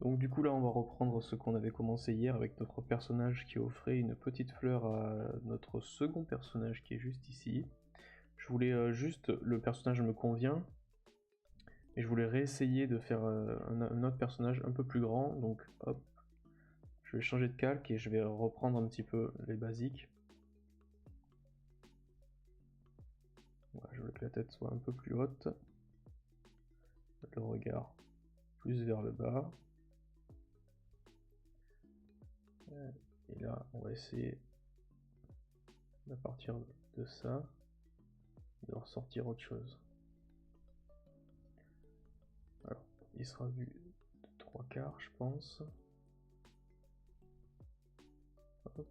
Donc du coup là on va reprendre ce qu'on avait commencé hier avec notre personnage qui offrait une petite fleur à notre second personnage qui est juste ici. Je voulais juste, le personnage me convient, et je voulais réessayer de faire un autre personnage un peu plus grand, donc hop, je vais changer de calque et je vais reprendre un petit peu les basiques. Voilà, je veux que la tête soit un peu plus haute, le regard plus vers le bas. Et là, on va essayer à partir de ça, de ressortir autre chose. Alors, il sera vu de 3/4, je pense. Hop.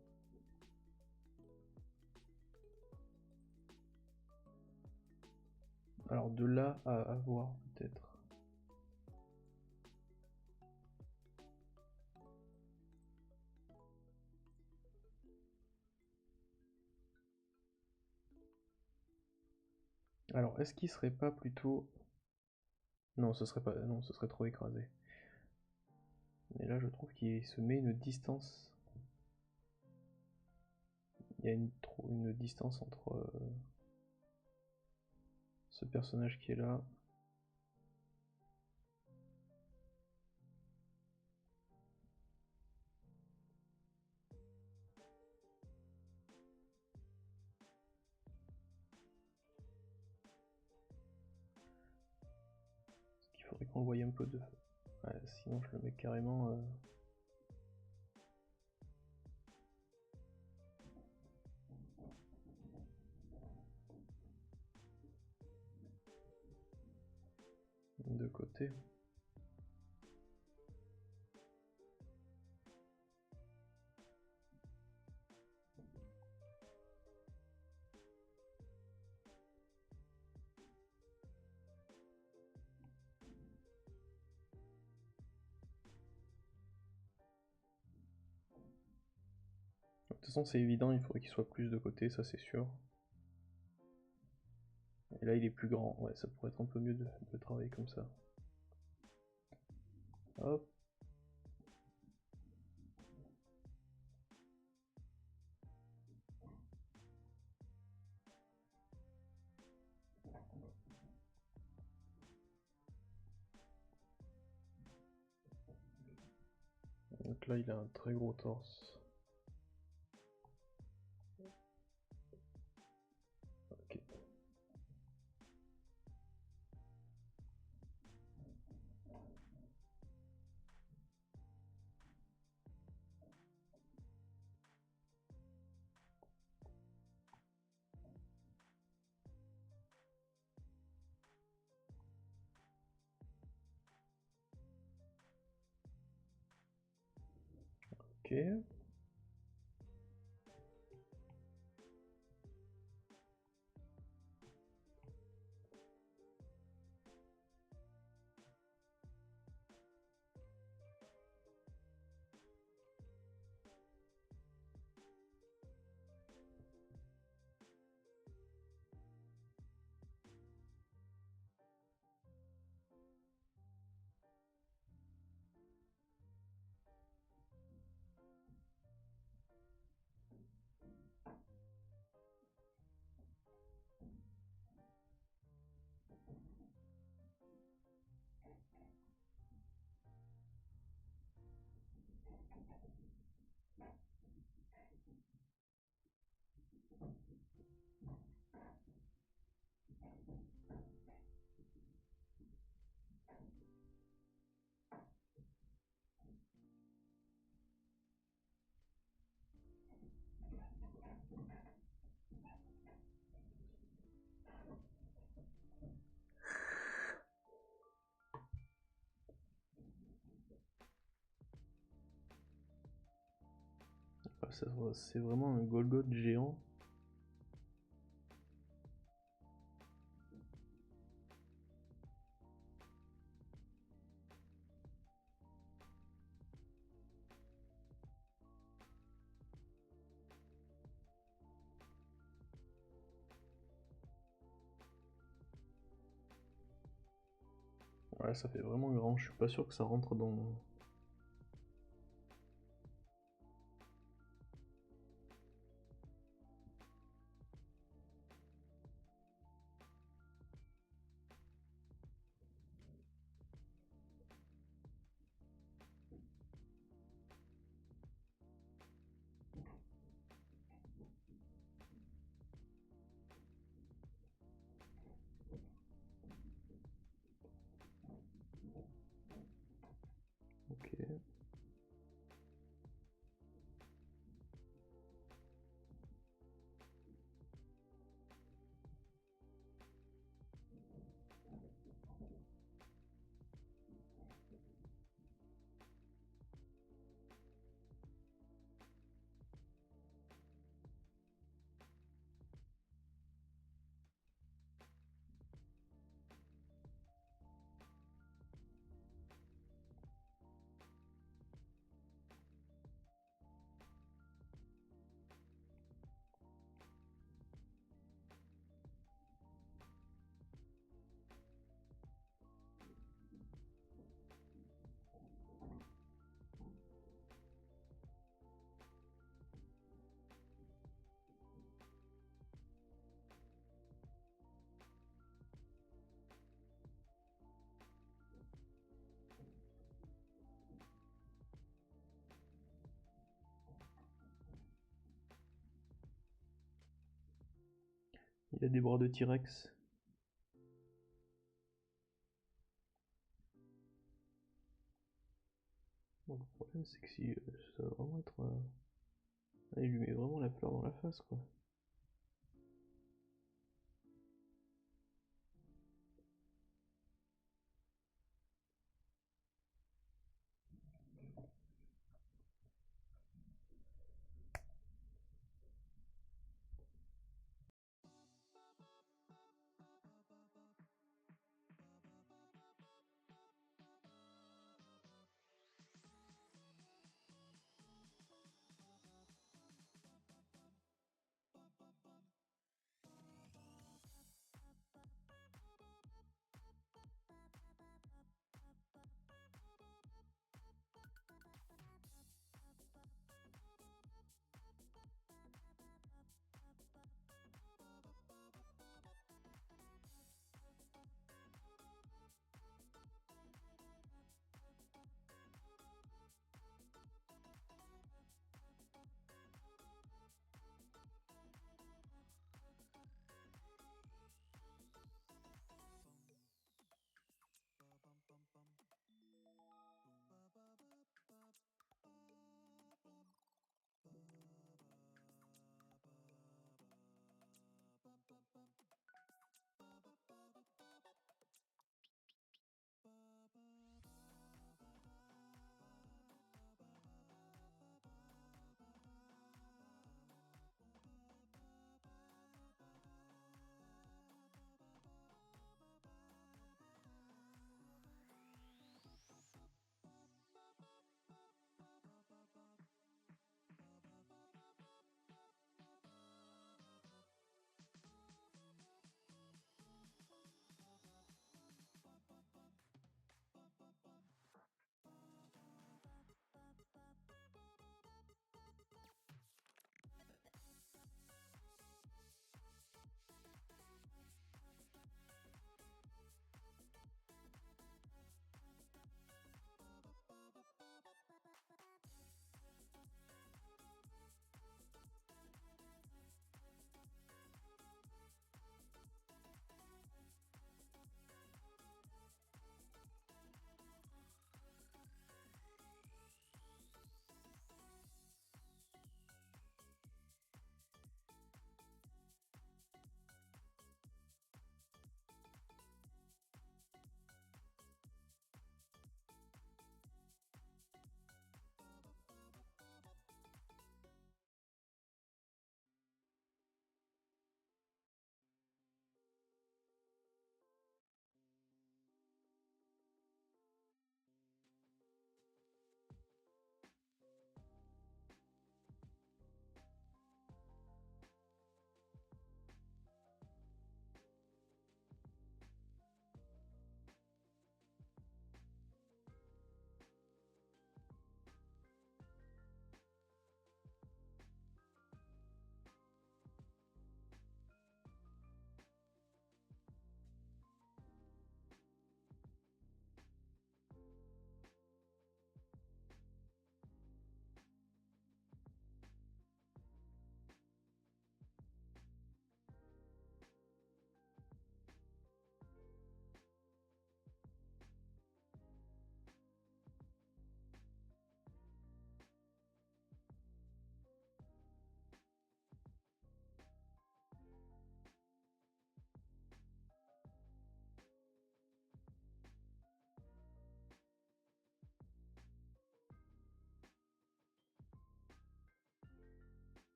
Alors, de là à avoir peut-être. Alors, est-ce qu'il serait pas plutôt... Non, ce serait pas... Non, ce serait trop écrasé. Mais là, je trouve qu'il se met une distance. Il y a une distance entre ce personnage qui est là. Il faudrait qu'on le voie un peu de... Ouais, sinon je le mets carrément... de côté. De toute façon c'est évident, il faudrait qu'il soit plus de côté, ça c'est sûr. Et là il est plus grand, ouais ça pourrait être un peu mieux de travailler comme ça. Hop. Donc là il a un très gros torse. Ok. Ok. C'est vraiment un Golgoth géant. Ouais, ça fait vraiment grand, je suis pas sûr que ça rentre dans Il a des bras de T-Rex. Bon, le problème c'est que si ça va vraiment être... il lui met vraiment la fleur dans la face quoi.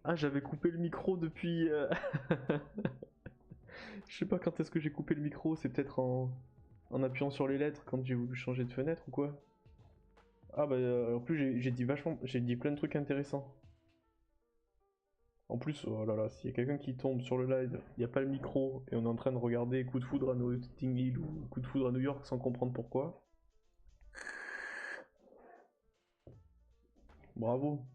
Ah, j'avais coupé le micro depuis... Je sais pas quand est-ce que j'ai coupé le micro, c'est peut-être en appuyant sur les lettres quand j'ai voulu changer de fenêtre ou quoi. Ah bah en plus j'ai dit vachement, j'ai dit plein de trucs intéressants. En plus, oh là là, s'il y a quelqu'un qui tombe sur le live, il n'y a pas le micro, et on est en train de regarder Coup de foudre à Notting Hill ou Coup de foudre à New York sans comprendre pourquoi. Bravo.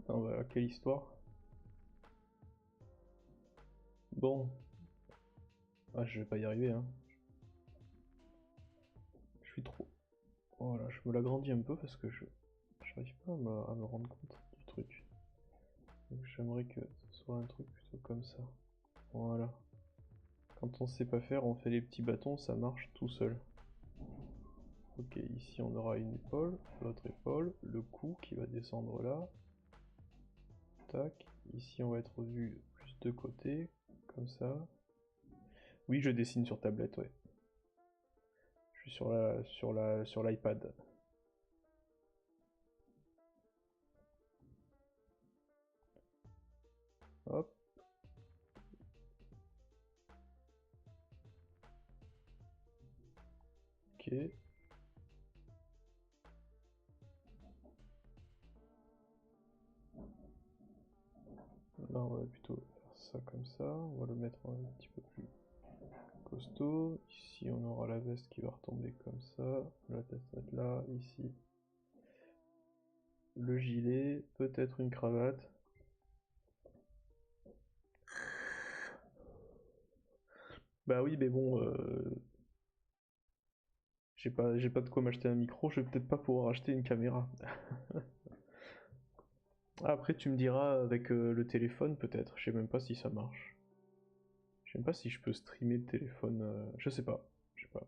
Ah bah, quelle histoire. Bon. Ah, je vais pas y arriver, hein. Je suis trop... Voilà, je me l'agrandis un peu parce que je j'arrive pas à me rendre compte du truc. Donc j'aimerais que ce soit un truc plutôt comme ça. Voilà. Quand on sait pas faire, on fait les petits bâtons, ça marche tout seul. Ok, ici on aura une épaule, l'autre épaule, le cou qui va descendre là. Tac, ici on va être vu plus de côté, comme ça. Oui, je dessine sur tablette, ouais. Je suis sur l'iPad. Hop. Ok. Là, on va plutôt faire ça comme ça. On va le mettre un petit peu plus costaud. Ici, on aura la veste qui va retomber comme ça. La veste va être là, ici. Le gilet, peut-être une cravate. Bah oui, mais bon, j'ai pas de quoi m'acheter un micro, je vais peut-être pas pouvoir acheter une caméra. Après, tu me diras avec le téléphone, peut-être. Je sais même pas si ça marche. Je sais même pas si je peux streamer le téléphone. Je sais pas. Je sais pas.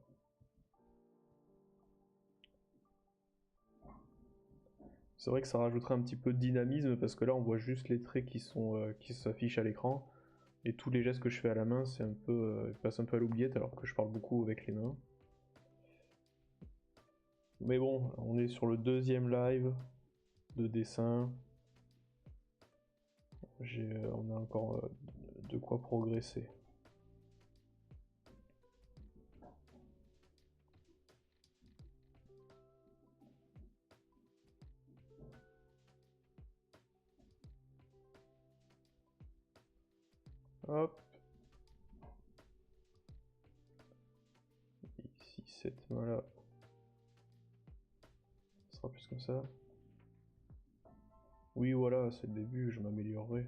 C'est vrai que ça rajouterait un petit peu de dynamisme parce que là, on voit juste les traits qui s'affichent à l'écran. Et tous les gestes que je fais à la main, c'est un peu, passe un peu à l'oubliette alors que je parle beaucoup avec les mains. Mais bon, on est sur le deuxième live de dessin. On a encore de quoi progresser. Hop. Ici, cette main-là. Ce sera plus comme ça. Oui, voilà, c'est le début, je m'améliorerai.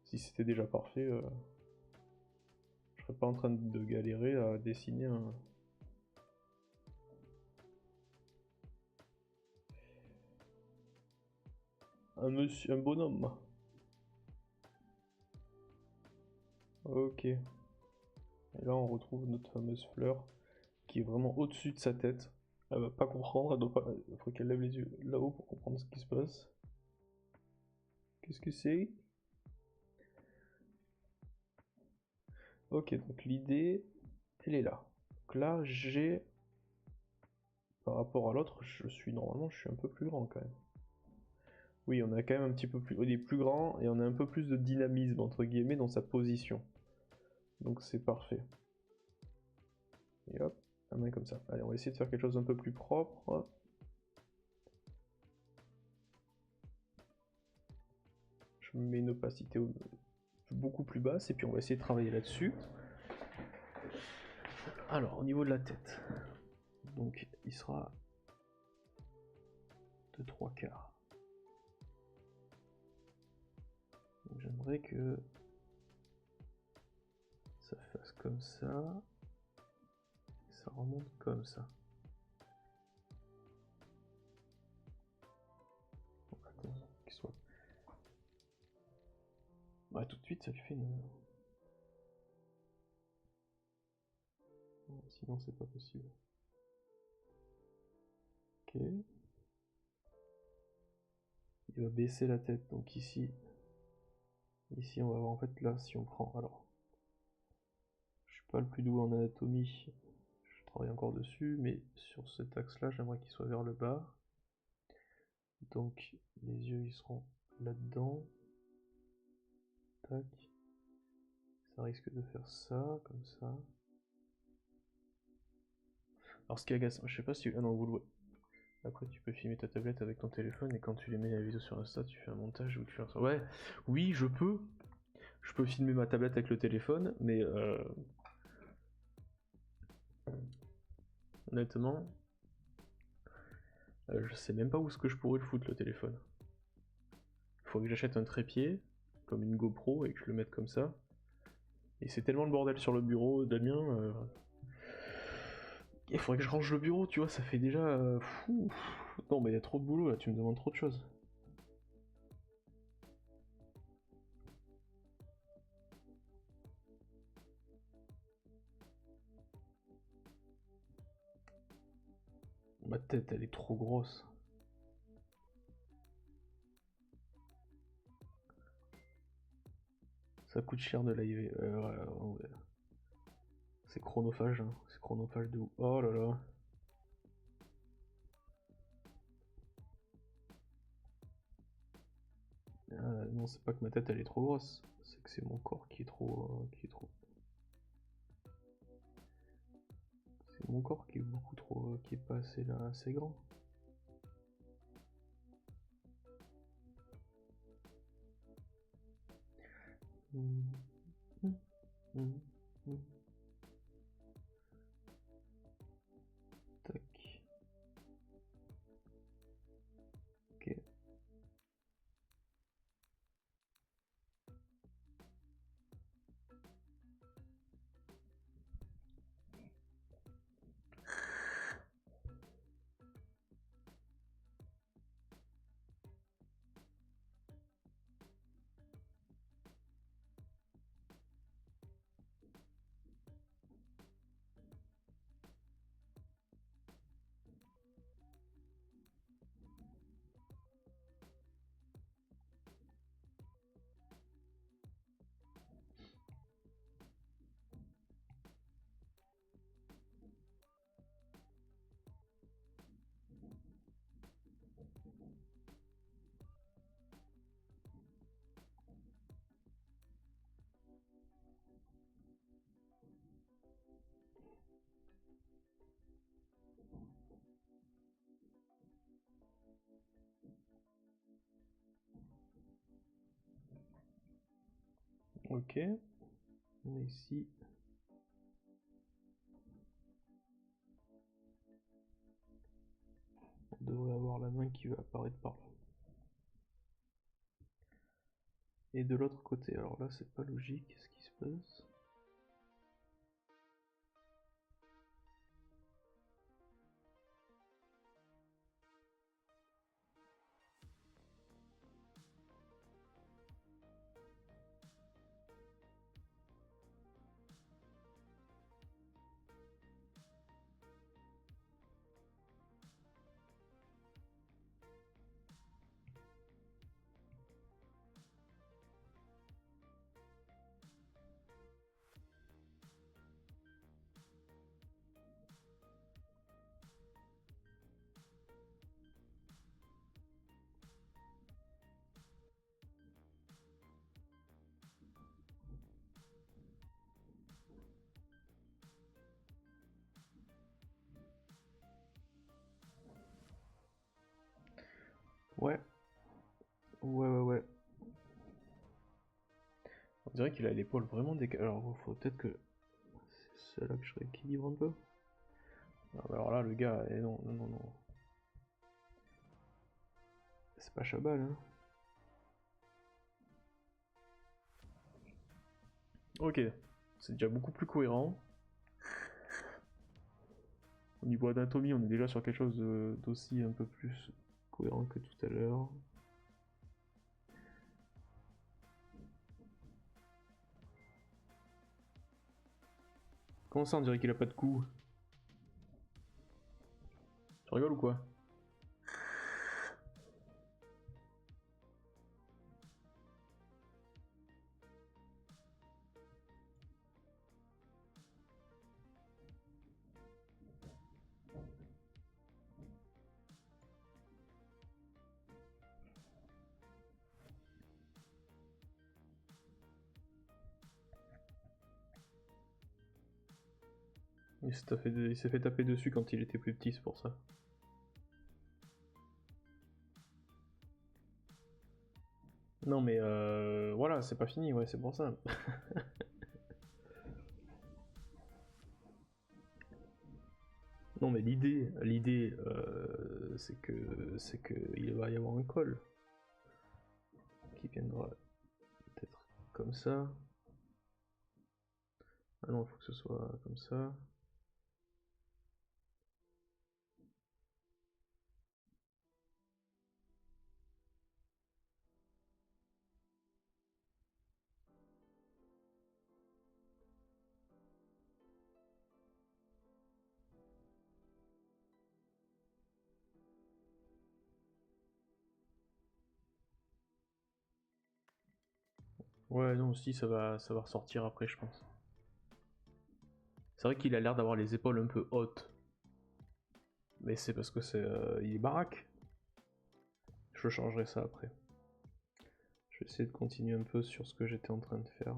Si c'était déjà parfait, je serais pas en train de galérer à dessiner un bonhomme. Ok. Et là, on retrouve notre fameuse fleur qui est vraiment au-dessus de sa tête. Elle va pas comprendre, elle doit pas... il faut qu'elle lève les yeux là-haut pour comprendre ce qui se passe. Qu'est-ce que c'est? Ok, donc l'idée, elle est là. Donc là, j'ai... Par rapport à l'autre, normalement, je suis un peu plus grand quand même. Oui, on a quand même un petit peu plus... On est plus grand et on a un peu plus de dynamisme, entre guillemets, dans sa position. Donc c'est parfait. Et hop, la main comme ça. Allez, on va essayer de faire quelque chose d'un peu plus propre. Je mets une opacité beaucoup plus basse et puis on va essayer de travailler là-dessus. Alors, au niveau de la tête, donc il sera de 3 quarts. Donc j'aimerais que ça fasse comme ça, et ça remonte comme ça. Attends, qu'il soit... Bah tout de suite ça lui fait une... Sinon c'est pas possible. Ok. Il va baisser la tête, donc ici Ici, on va voir en fait là, si on prend. Alors, je suis pas le plus doué en anatomie, je travaille encore dessus, mais sur cet axe-là, j'aimerais qu'il soit vers le bas. Donc, les yeux ils seront là-dedans. Tac. Ça risque de faire ça, comme ça. Alors, ce qui agace, je sais pas si. Ah non, vous le voyez. Après, tu peux filmer ta tablette avec ton téléphone et quand tu les mets la vidéo sur Insta, tu fais un montage où tu fais ça. Ouais, oui, je peux. Je peux filmer ma tablette avec le téléphone, mais honnêtement, je sais même pas où est-ce que je pourrais le foutre le téléphone. Il faudrait que j'achète un trépied, comme une GoPro, et que je le mette comme ça. Et c'est tellement le bordel sur le bureau, Damien. Il faudrait que je range le bureau, tu vois, ça fait déjà. Fou. Non, mais il y a trop de boulot là, tu me demandes trop de choses. Ma tête, elle est trop grosse. Ça coûte cher de live. Ouais. C'est chronophage, hein. C'est chronophage de ouf. Oh là là. Non, c'est pas que ma tête elle est trop grosse, c'est que c'est mon corps qui est trop. C'est mon corps qui est beaucoup trop. Qui est pas assez là, assez grand. Tac. Ok. Ok. On est ici. On devrait avoir la main qui va apparaître par là. Et de l'autre côté, alors là c'est pas logique, qu'est-ce qui se passe? Ouais. Ouais. On dirait qu'il a l'épaule vraiment décalée. Alors faut peut-être que c'est là que je rééquilibre un peu. Alors là le gars, non. C'est pas Chabal, hein. Ok, c'est déjà beaucoup plus cohérent. Au niveau anatomie, on est déjà sur quelque chose d'aussi un peu plus cohérent que tout à l'heure. Comment ça, on dirait qu'il a pas de cou? Tu rigoles ou quoi? Il s'est fait taper dessus quand il était plus petit, c'est pour ça. Non mais voilà, c'est pas fini, ouais, c'est pour ça. Non mais l'idée, c'est que il va y avoir un col qui viendra peut-être comme ça. Ah non, il faut que ce soit comme ça. Ouais, non, si, ça va ressortir après, je pense. C'est vrai qu'il a l'air d'avoir les épaules un peu hautes. Mais c'est parce que il est baraque. Je changerai ça après. Je vais essayer de continuer un peu sur ce que j'étais en train de faire.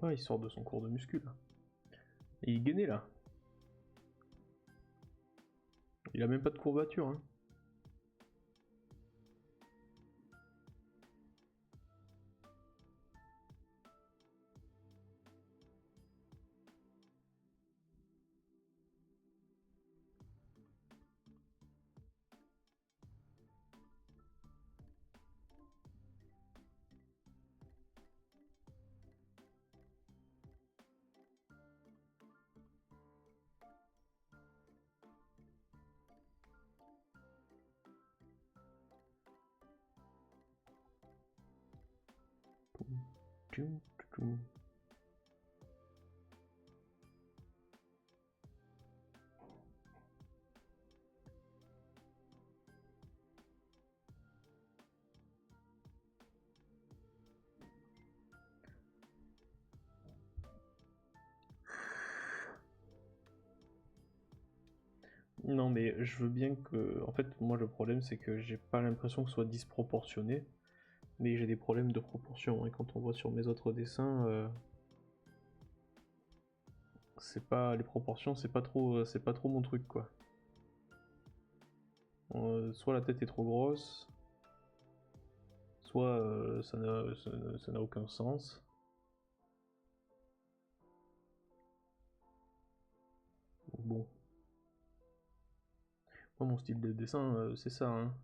Ouais, il sort de son cours de muscu là. Et il est gainé là. Il a même pas de courbature, hein. Non mais je veux bien que... En fait, moi le problème c'est que j'ai pas l'impression que ce soit disproportionné, mais j'ai des problèmes de proportion, et quand on voit sur mes autres dessins, c'est pas... les proportions, c'est pas trop mon truc quoi. Soit la tête est trop grosse, soit ça n'a aucun sens. Bon. Moi, mon style de dessin, c'est ça, hein.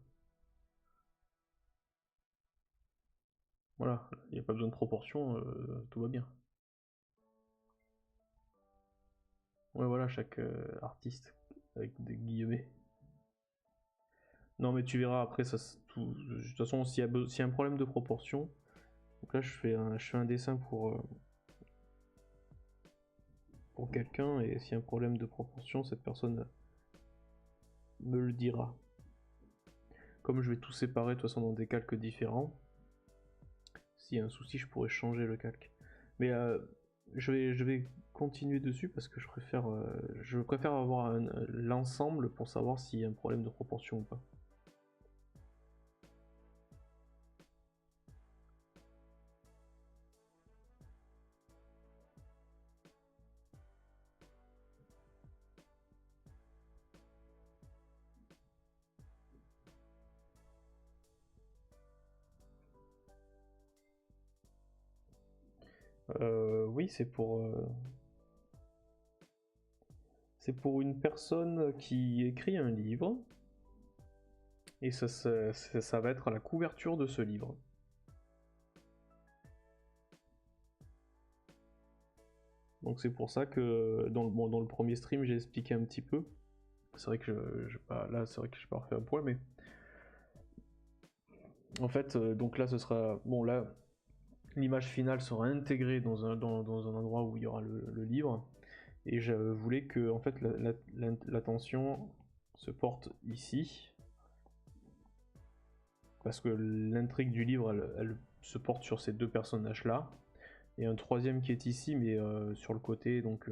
Voilà, il n'y a pas besoin de proportion, tout va bien. Ouais, voilà, chaque artiste, avec des guillemets. Non, mais tu verras après, ça, de toute façon, s'il y a un problème de proportion, donc là, je fais un dessin pour quelqu'un, et s'il y a un problème de proportion, cette personne me le dira. Comme je vais tout séparer de toute façon dans des calques différents, s'il y a un souci, je pourrais changer le calque. Mais je vais continuer dessus parce que je préfère avoir l'ensemble pour savoir s'il y a un problème de proportion ou pas. Oui, c'est pour une personne qui écrit un livre, et ça va être la couverture de ce livre. Donc c'est pour ça que dans le premier stream j'ai expliqué un petit peu. C'est vrai que c'est vrai que j'ai pas refait un point, mais en fait donc là ce sera bon là l'image finale sera intégrée dans un endroit où il y aura le livre. Et je voulais que en fait l'attention se porte ici. Parce que l'intrigue du livre, elle se porte sur ces deux personnages-là. Et un troisième qui est ici, mais sur le côté, donc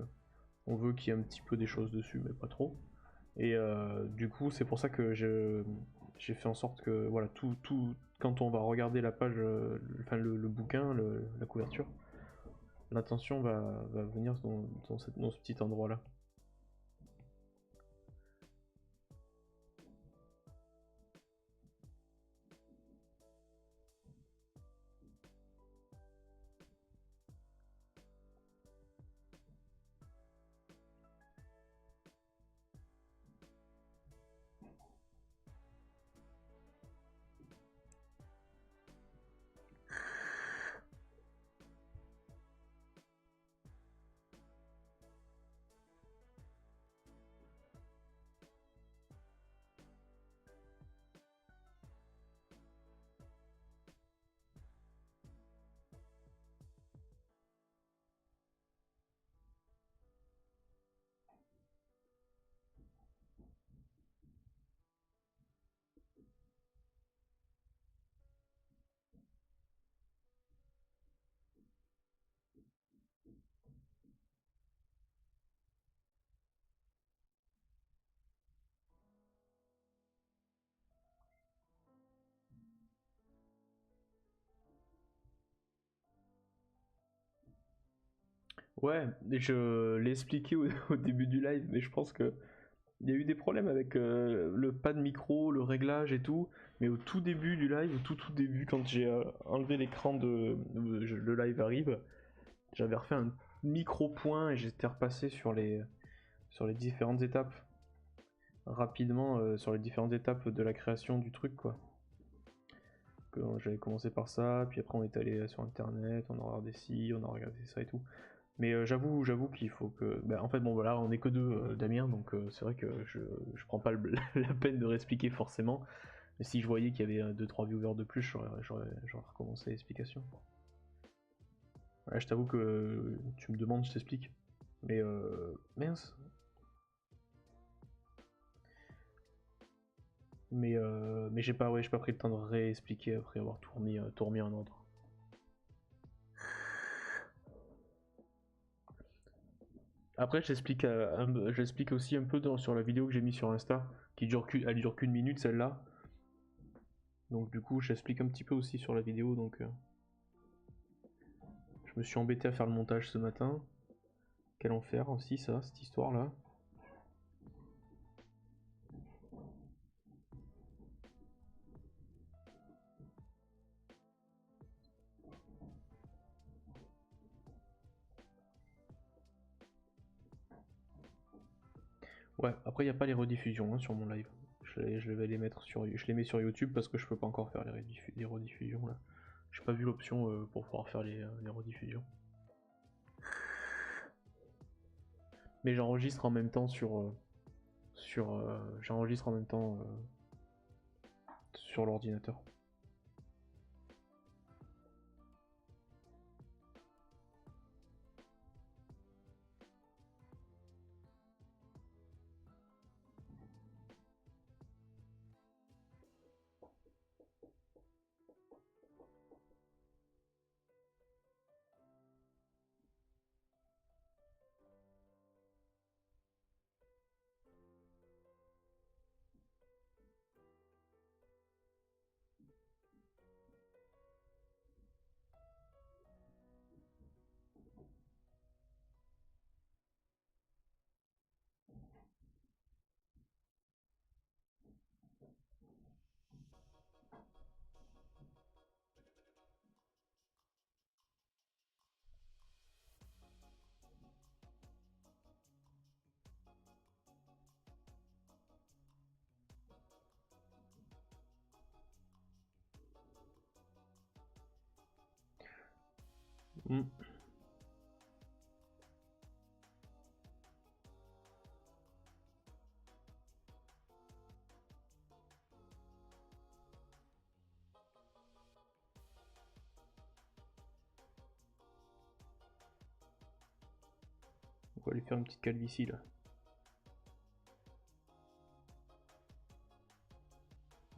on veut qu'il y ait un petit peu des choses dessus, mais pas trop. Et du coup, c'est pour ça que j'ai fait en sorte que, voilà, tout quand on va regarder la page, enfin le bouquin, la couverture, l'attention va venir dans ce petit endroit-là. Ouais, je l'ai expliqué au début du live, mais je pense que il y a eu des problèmes avec le pas de micro, le réglage et tout. Mais au tout début du live, au tout début, quand j'ai enlevé l'écran le live arrive, j'avais refait un micro point et j'étais repassé sur les différentes étapes rapidement, sur les différentes étapes de la création du truc, quoi. J'avais commencé par ça, puis après on est allé sur internet, on a regardé ci, on a regardé ça et tout. Mais j'avoue qu'il faut que. Bah, en fait, bon voilà, on est que deux, Damien, donc c'est vrai que je prends pas la peine de réexpliquer forcément. Mais si je voyais qu'il y avait 2-3 viewers de plus, j'aurais recommencé l'explication. Ouais, je t'avoue que tu me demandes, je t'explique. Mais mince. Mais j'ai pas pris le temps de réexpliquer après avoir tout remis en ordre. Après, j'explique aussi un peu sur la vidéo que j'ai mis sur Insta, elle dure qu'une minute celle-là. Donc du coup, j'explique un petit peu aussi sur la vidéo. Donc, je me suis embêté à faire le montage ce matin. Quel enfer aussi ça, cette histoire-là. Ouais, après il n'y a pas les rediffusions hein, sur mon live. Je vais les mettre je les mets sur YouTube parce que je peux pas encore faire les rediffusions là. J'ai pas vu l'option pour pouvoir faire les rediffusions. Mais j'enregistre en même temps j'enregistre en même temps sur l'ordinateur. Mm. aller faire une petite calvitie là.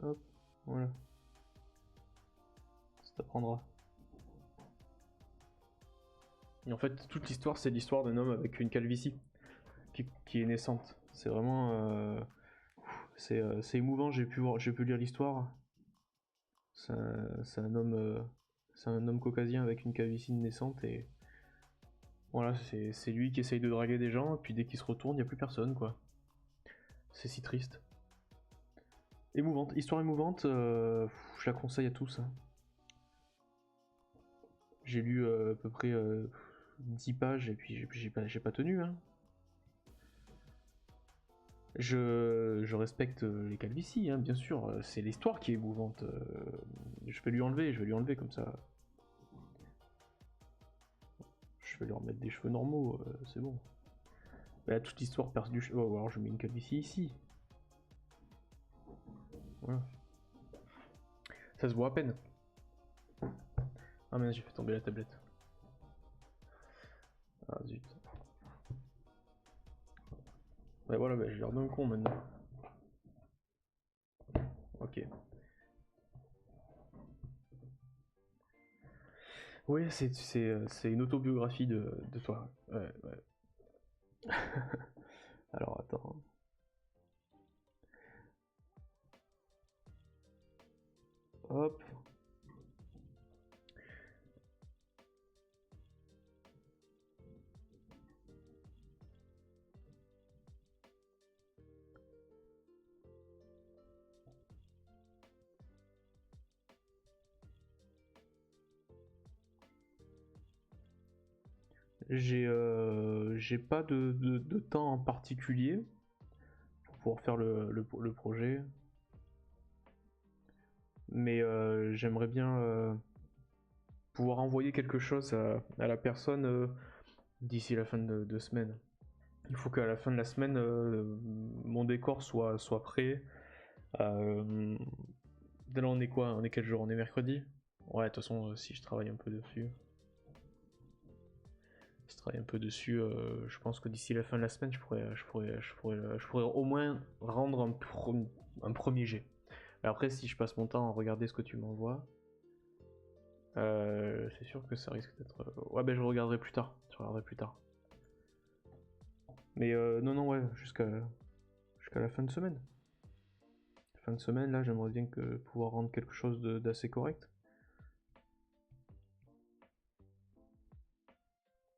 Hop, voilà. Ça t'apprendra. Et en fait, toute l'histoire, c'est l'histoire d'un homme avec une calvitie qui est naissante. C'est vraiment... c'est émouvant, j'ai pu lire l'histoire. C'est un homme caucasien avec une calvitie naissante et... Voilà, c'est lui qui essaye de draguer des gens, et puis dès qu'il se retourne, il n'y a plus personne, quoi. C'est si triste. Émouvante, histoire émouvante, je la conseille à tous. Hein. J'ai lu à peu près 10 pages et puis j'ai pas tenu. Hein. Je respecte les calvities, hein, bien sûr, c'est l'histoire qui est émouvante. Je vais lui enlever comme ça. Je vais lui remettre des cheveux normaux, c'est bon. Bah, toute l'histoire perd du cheveu. Oh, alors je mets une calvitie ici. Voilà. Ça se voit à peine. Ah merde, j'ai fait tomber la tablette. Ah zut. Bah voilà, bah, j'ai l'air d'un con maintenant. Ok. Oui, c'est une autobiographie de toi. Ouais, ouais. Alors attends. Hop. J'ai pas de temps en particulier pour pouvoir faire le projet. Mais j'aimerais bien pouvoir envoyer quelque chose à la personne d'ici la fin de semaine. Il faut qu'à la fin de la semaine, mon décor soit prêt. Là, on est quoi? On est quel jour? On est mercredi? Ouais, de toute façon, si je travaille un peu dessus. Je pense que d'ici la fin de la semaine, je pourrais au moins rendre un premier jet. Après, si je passe mon temps à regarder ce que tu m'envoies, c'est sûr que ça risque d'être... Ouais, ben je regarderai plus tard. Mais non, ouais, jusqu'à la fin de semaine. Fin de semaine, là, j'aimerais bien pouvoir rendre quelque chose d'assez correct.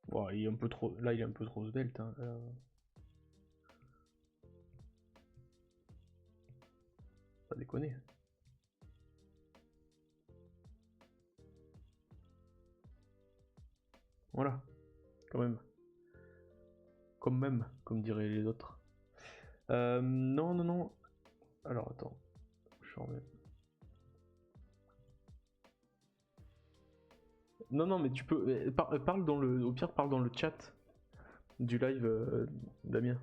Bon, il est un peu trop... Là, il est un peu trop svelte. Hein. Pas déconner. Voilà, quand même. Comme diraient les autres. Non. Alors, attends. Je remets. Non, mais tu peux... parle dans le... Au pire, parle dans le chat du live, Damien.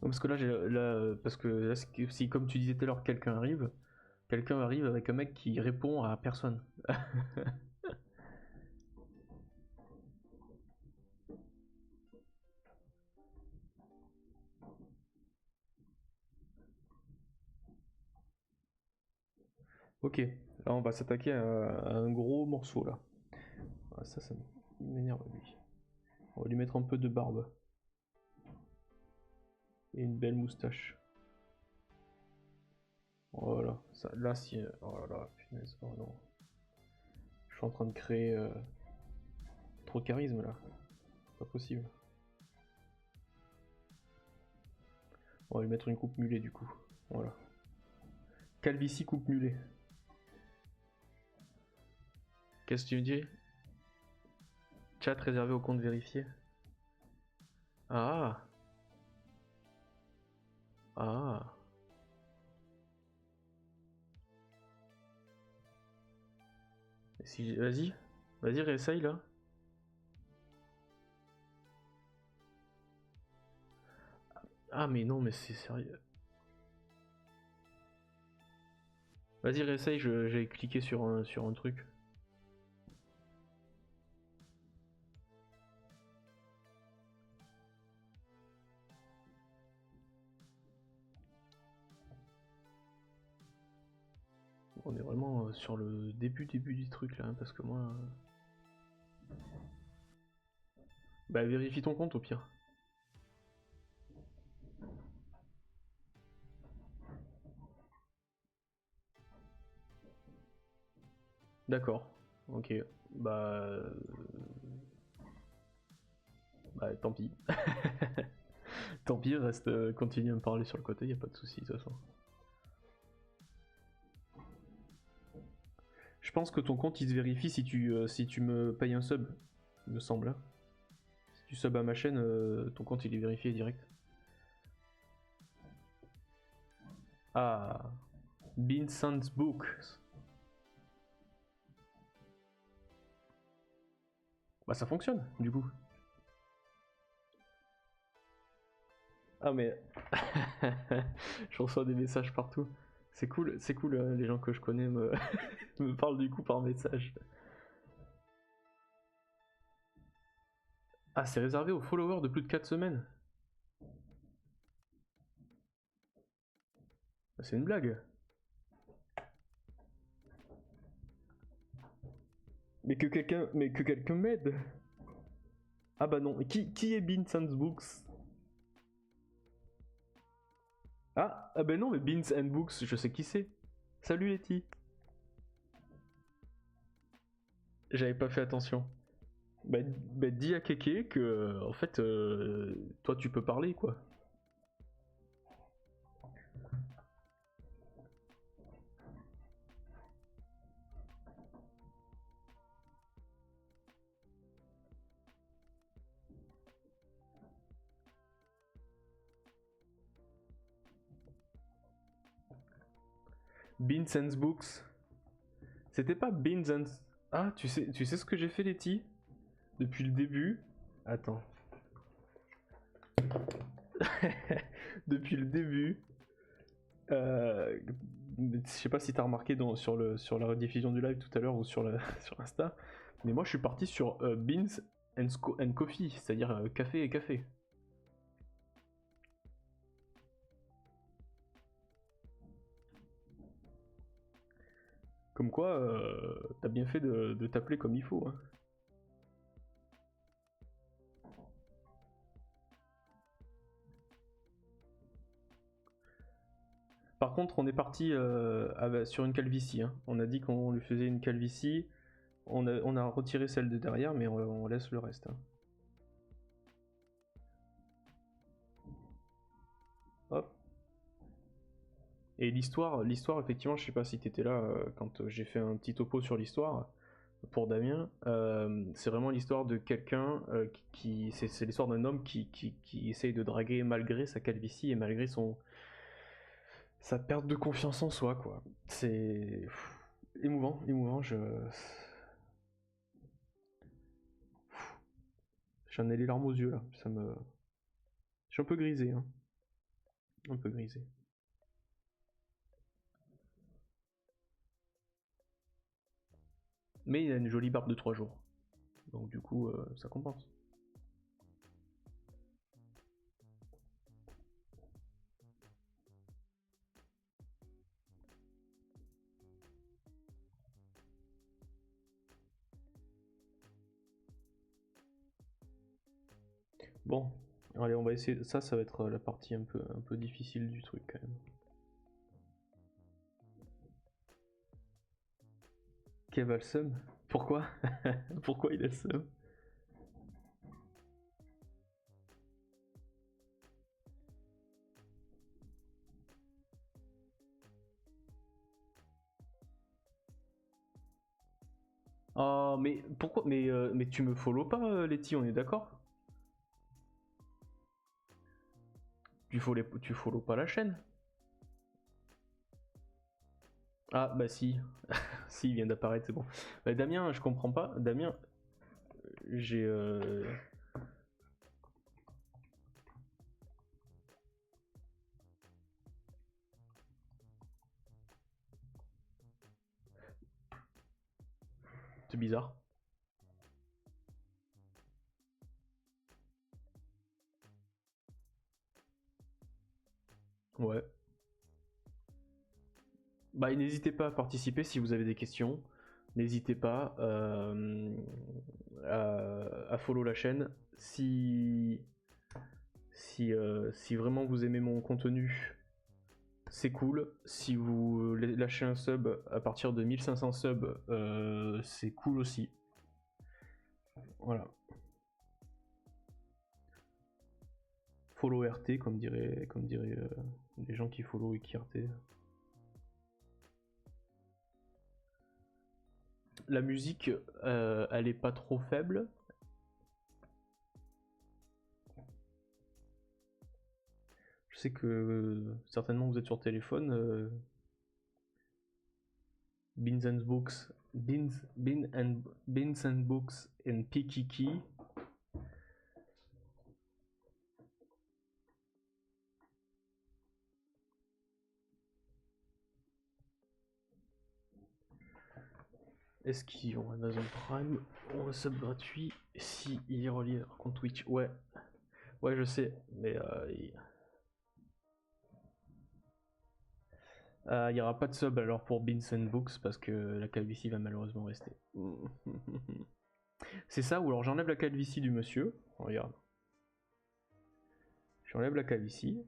Parce que là, si comme tu disais tout à l'heure, quelqu'un arrive avec un mec qui répond à personne. Ok, là on va s'attaquer à un gros morceau là. Ah, ça m'énerve lui. On va lui mettre un peu de barbe. Et une belle moustache. Voilà, ça, là si... Oh là là, punaise, oh non. Je suis en train de créer trop de charisme là. Pas possible. On va lui mettre une coupe mulet du coup. Voilà. Calvitie coupe mulet. Qu'est-ce que tu me dis? Chat réservé au compte vérifié. Ah. Ah. Si, vas-y, réessaye là. Ah mais non, mais c'est sérieux. Vas-y, réessaye, j'ai cliqué sur un truc. On est vraiment sur le début du truc là, hein, parce que moi... Bah vérifie ton compte au pire. D'accord, ok. Bah... Bah tant pis. Tant pis, reste, continue à me parler sur le côté, y a pas de soucis de toute façon. Je pense que ton compte il se vérifie si tu me payes un sub, il me semble. Si tu subs à ma chaîne, ton compte il est vérifié direct. Ah, Bean Sans Books. Bah ça fonctionne du coup. Ah mais je reçois des messages partout. C'est cool, les gens que je connais me, me parlent du coup par message. Ah, c'est réservé aux followers de plus de 4 semaines. Bah, c'est une blague. Mais que quelqu'un m'aide. Ah bah non, qui est Bean Sans Books? Ah bah non, mais Beans and Books, je sais qui c'est. Salut Letty. J'avais pas fait attention. Bah dis à Keke que, en fait, toi tu peux parler quoi. Beans and Books. C'était pas Beans and... Ah, tu sais ce que j'ai fait Letty? Depuis le début. Attends. Depuis le début. Euh, je sais pas si t'as remarqué sur la rediffusion du live tout à l'heure ou sur Insta, mais moi je suis parti sur Beans and Coffee, c'est-à-dire café et café. Comme quoi, t'as bien fait de t'appeler comme il faut. Hein. Par contre, on est parti sur une calvitie. Hein. On a dit qu'on lui faisait une calvitie. On a retiré celle de derrière, mais on laisse le reste. Hein. Hop. Et l'histoire, effectivement, je sais pas si t'étais là quand j'ai fait un petit topo sur l'histoire pour Damien. C'est vraiment l'histoire de quelqu'un c'est l'histoire d'un homme qui essaye de draguer malgré sa calvitie et malgré sa perte de confiance en soi, quoi. C'est émouvant, émouvant. J'en ai les larmes aux yeux là. Je suis un peu grisé, hein. Un peu grisé. Mais il a une jolie barbe de 3 jours. Donc du coup, ça compense. Bon, allez, on va essayer. Ça va être la partie un peu difficile du truc quand même. Kev a le seum. Pourquoi? Pourquoi il a le seum? Oh, mais pourquoi? Mais tu me follow pas, Letty, on est d'accord? Tu follow pas la chaîne? Ah, bah si. Si, il vient d'apparaître, c'est bon. Bah, Damien, je comprends pas. Damien, j'ai. C'est bizarre. Ouais. Bah, n'hésitez pas à participer si vous avez des questions. N'hésitez pas à follow la chaîne. Si vraiment vous aimez mon contenu, c'est cool. Si vous lâchez un sub à partir de 1500 subs, c'est cool aussi. Voilà. Follow RT, comme diraient les gens qui follow et qui RT. La musique, elle est pas trop faible. Je sais que certainement vous êtes sur téléphone. Beans and Books and Pikiki. Est-ce qu'ils ont Amazon Prime ou un sub gratuit si il est relié à leur compte Twitch? Ouais, je sais, mais il n'y aura pas de sub alors pour Beans and Books parce que la calvitie va malheureusement rester. C'est ça, ou alors j'enlève la calvitie du monsieur. Regarde. J'enlève la calvitie.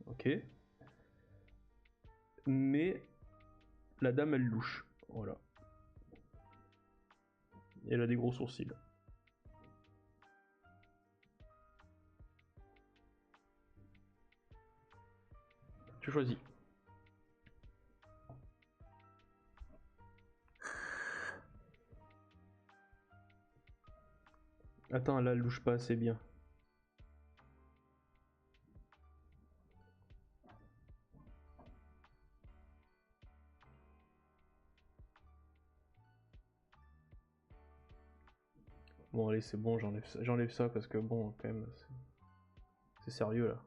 Ok. Mais la dame elle louche. Voilà. Et elle a des gros sourcils. Tu choisis. Attends, là elle louche pas assez bien. Bon allez, c'est bon, j'enlève ça parce que bon, quand même, c'est sérieux là.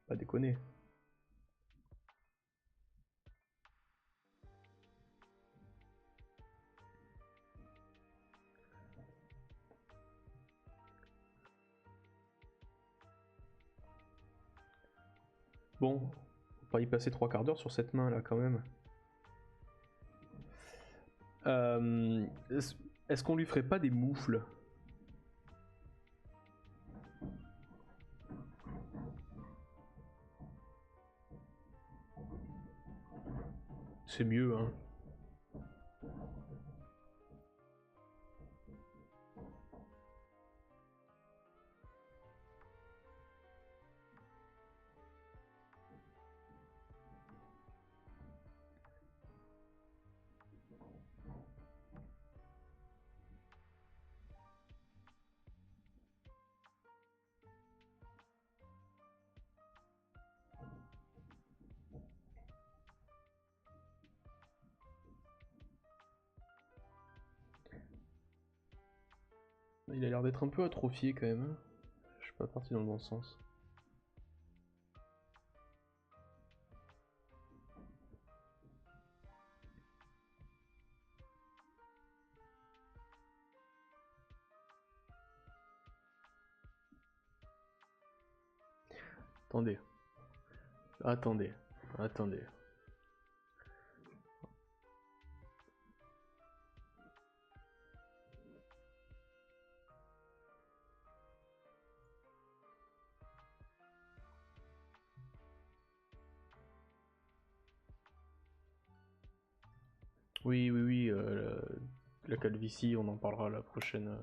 Pas déconner. Bon, on va pas y passer 3 quarts d'heure sur cette main là quand même. Est-ce qu'on lui ferait pas des moufles? C'est mieux, hein. Il a l'air d'être un peu atrophié quand même. Je suis pas parti dans le bon sens. Attendez. Attendez. Oui, la calvitie, on en parlera la prochaine.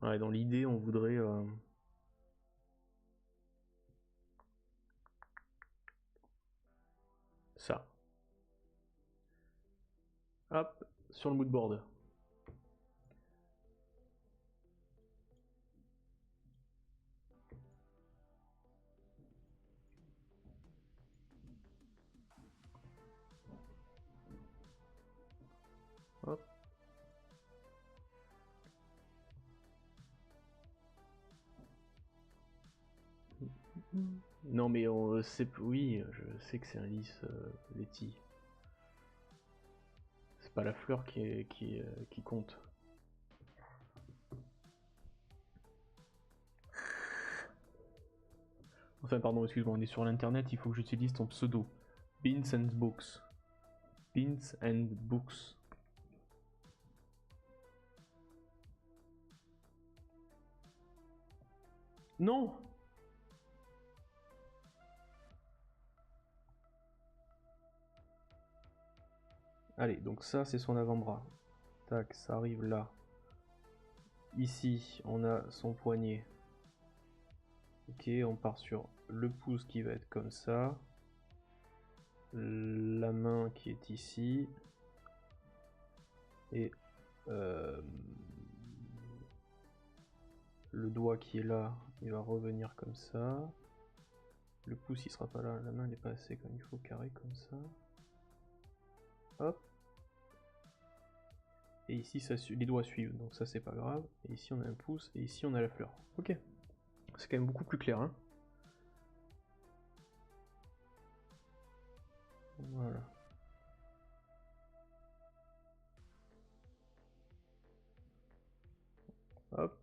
Ouais, dans l'idée, on voudrait... ça. Hop, sur le moodboard. Non mais oui, je sais que c'est un lys, Letty. C'est pas la fleur qui compte. Enfin pardon, excuse-moi, on est sur l'internet, il faut que j'utilise ton pseudo. Beans and Books. Beans and Books. Non! Allez, donc ça c'est son avant-bras. Tac, ça arrive là. Ici, on a son poignet. Ok, on part sur le pouce qui va être comme ça. La main qui est ici. Et le doigt qui est là, il va revenir comme ça. Le pouce il sera pas là, la main n'est pas assez comme il faut, carré comme ça. Hop. Et ici ça, les doigts suivent, donc ça c'est pas grave. Et ici on a un pouce, et ici on a la fleur. Ok. C'est quand même beaucoup plus clair, hein. Voilà. Hop.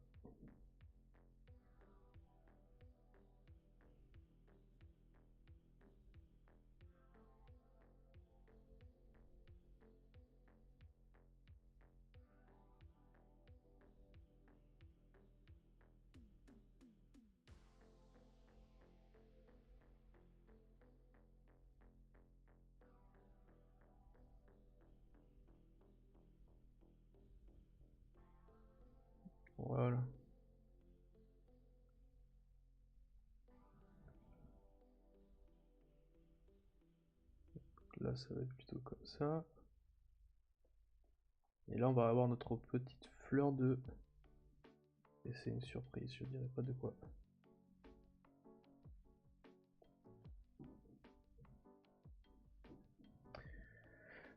Voilà. Là ça va être plutôt comme ça. Et là on va avoir notre petite fleur de... Et c'est une surprise, je dirais pas de quoi.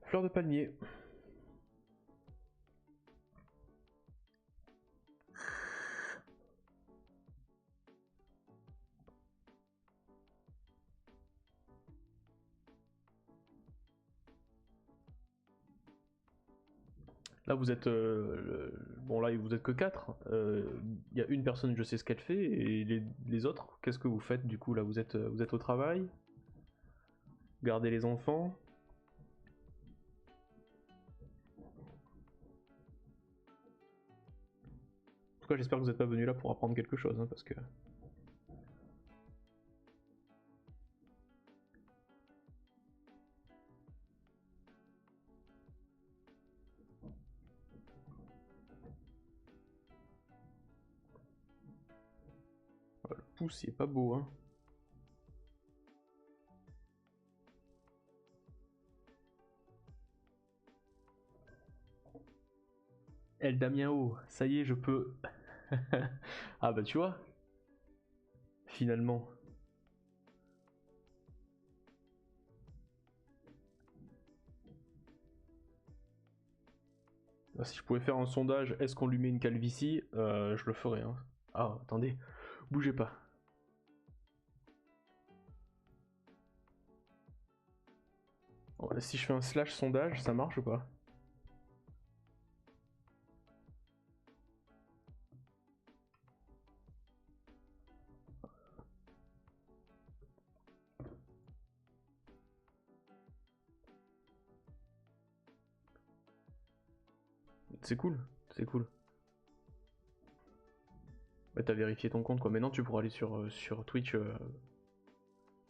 Fleur de palmier. Là vous êtes... bon là vous êtes que 4. Il y a une personne, je sais ce qu'elle fait, et les autres, qu'est-ce que vous faites du coup là vous êtes au travail? Gardez les enfants? En tout cas j'espère que vous n'êtes pas venu là pour apprendre quelque chose, hein, parce que... Voilà, le pouce il est pas beau, hein. El Damiao, ça y est je peux... Ah bah tu vois, finalement. Si je pouvais faire un sondage, est-ce qu'on lui met une calvitie, je le ferais, hein. Ah, attendez, bougez pas. Si je fais un slash sondage, ça marche ou pas? C'est cool, c'est cool. Bah t'as vérifié ton compte quoi, maintenant tu pourras aller sur Twitch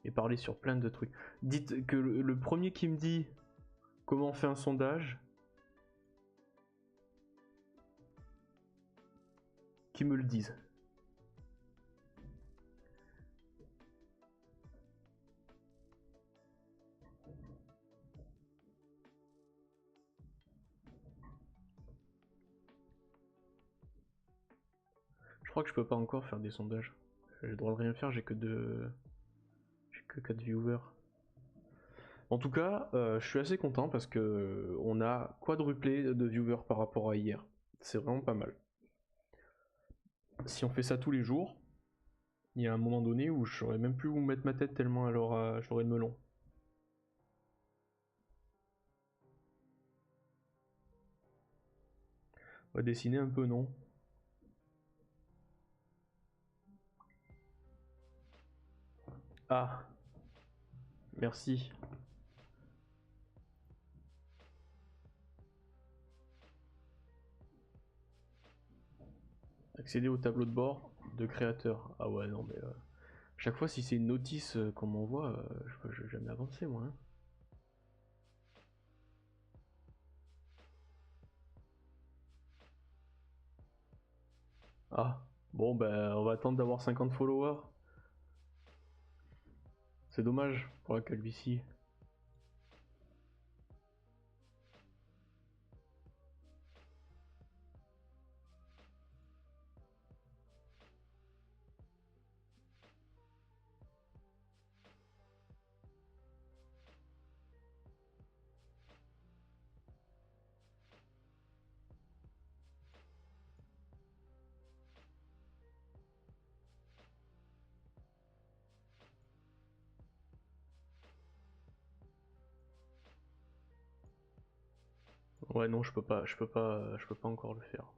et parler sur plein de trucs. Dites que le premier qui me dit comment on fait un sondage, qui me le dise. Je crois que je peux pas encore faire des sondages. J'ai le droit de rien faire, j'ai que 4 viewers. En tout cas, je suis assez content parce que on a quadruplé de viewers par rapport à hier. C'est vraiment pas mal. Si on fait ça tous les jours, Il y a un moment donné où je saurais même plus où mettre ma tête tellement alors j'aurais le melon. On va dessiner un peu, non? Ah, merci. Accéder au tableau de bord de créateur. Ah ouais, non mais... chaque fois si c'est une notice qu'on m'envoie, je peux jamais avancer moi. Hein. Ah, bon ben on va attendre d'avoir 50 followers. C'est dommage pour la calvitie. Ouais non je peux pas encore le faire.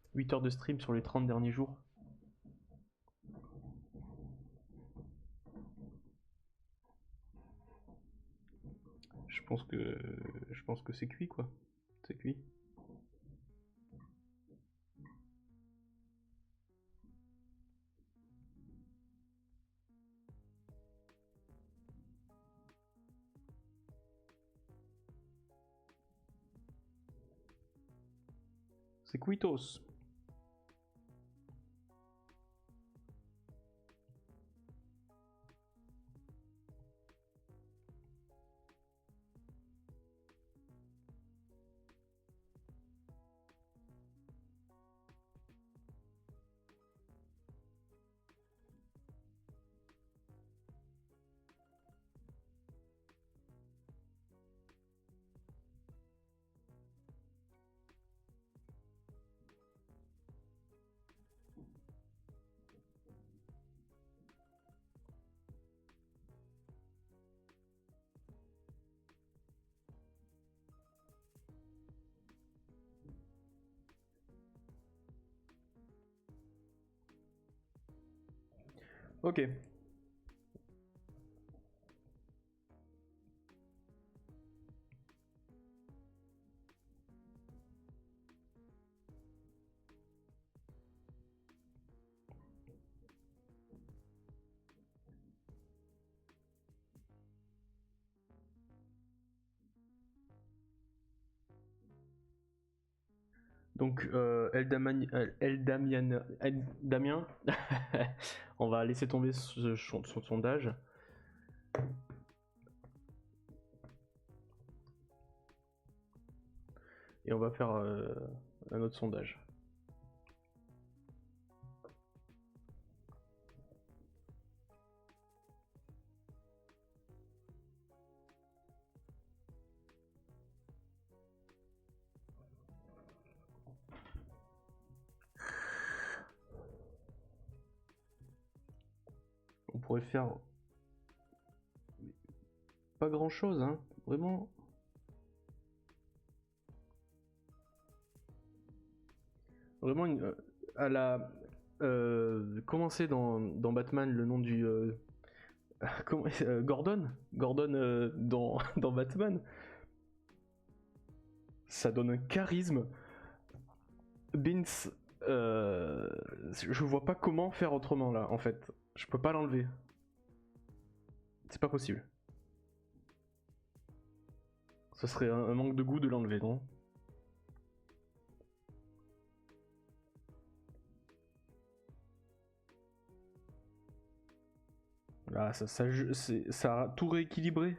« 8 heures de stream sur les 30 derniers jours. Je pense que c'est cuit quoi. C'est cuit. C'est cuitos. Ok. Donc Damien, on va laisser tomber son sondage. Et on va faire un autre sondage. On pourrait faire pas grand chose, hein, vraiment. Vraiment à la commencer dans Batman le nom du Gordon dans Batman, ça donne un charisme. Binks, je vois pas comment faire autrement là en fait, je peux pas l'enlever. C'est pas possible. Ça serait un manque de goût de l'enlever, non? Là, ça a tout rééquilibré.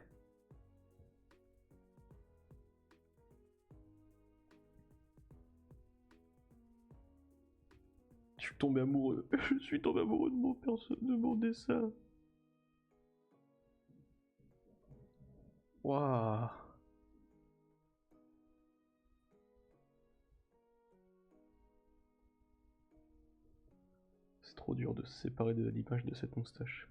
Je suis tombé amoureux. Je suis tombé amoureux de mon dessin. Waouh. C'est trop dur de se séparer de l'image de cette moustache.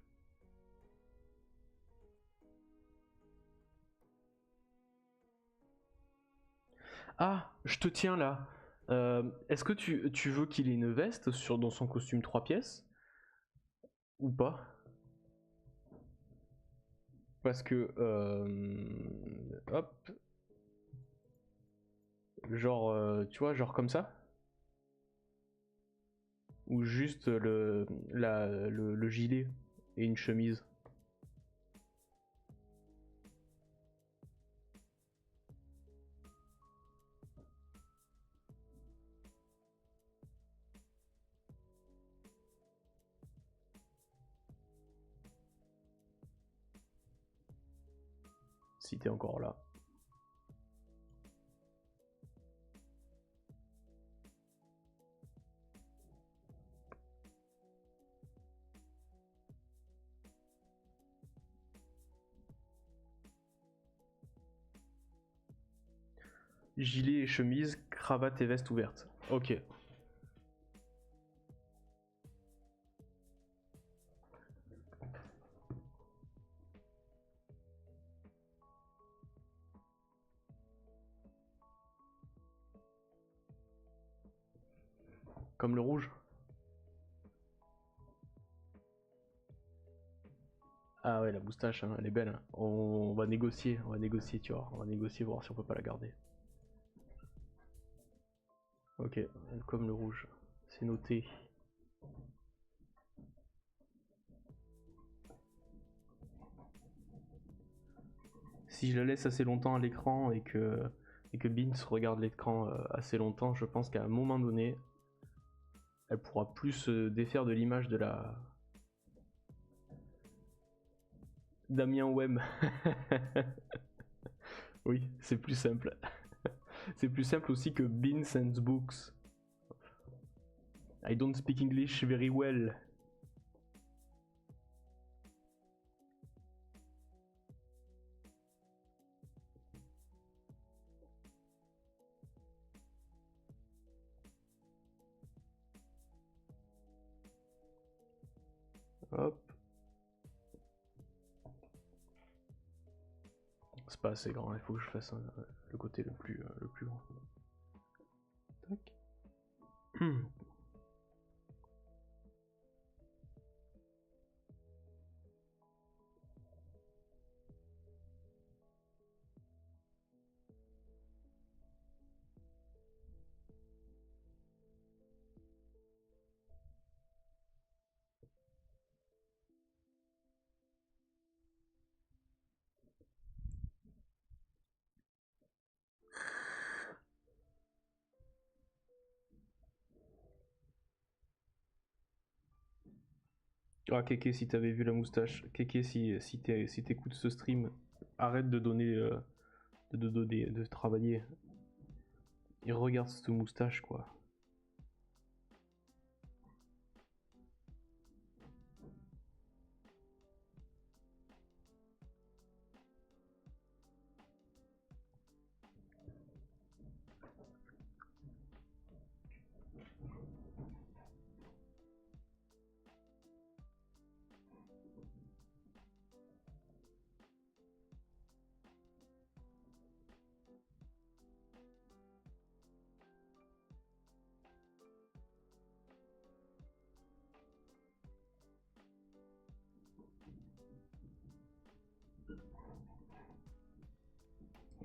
Ah, je te tiens là. Est-ce que tu veux qu'il ait une veste dans son costume 3 pièces? Ou pas? Parce que... hop. Genre, tu vois, genre comme ça? Ou juste le gilet et une chemise? Si t'es encore là. Gilet et chemise, cravate et veste ouverte. Ok. Comme le rouge. Ah ouais, la moustache, hein, elle est belle. Hein. On va négocier, tu vois. On va négocier, voir si on peut pas la garder. Ok, comme le rouge. C'est noté. Si je la laisse assez longtemps à l'écran et que Beans regarde l'écran assez longtemps, je pense qu'à un moment donné, elle pourra plus se défaire de l'image de la... Damien Wem. Oui, c'est plus simple. C'est plus simple aussi que Beans and Books. I don't speak English very well. Hop. C'est pas assez grand, il faut que je fasse le côté le plus grand. Tac. Ah Kéké, si t'avais vu la moustache, Kéké, si t'écoutes ce stream, arrête de donner, de travailler. Et regarde cette moustache quoi.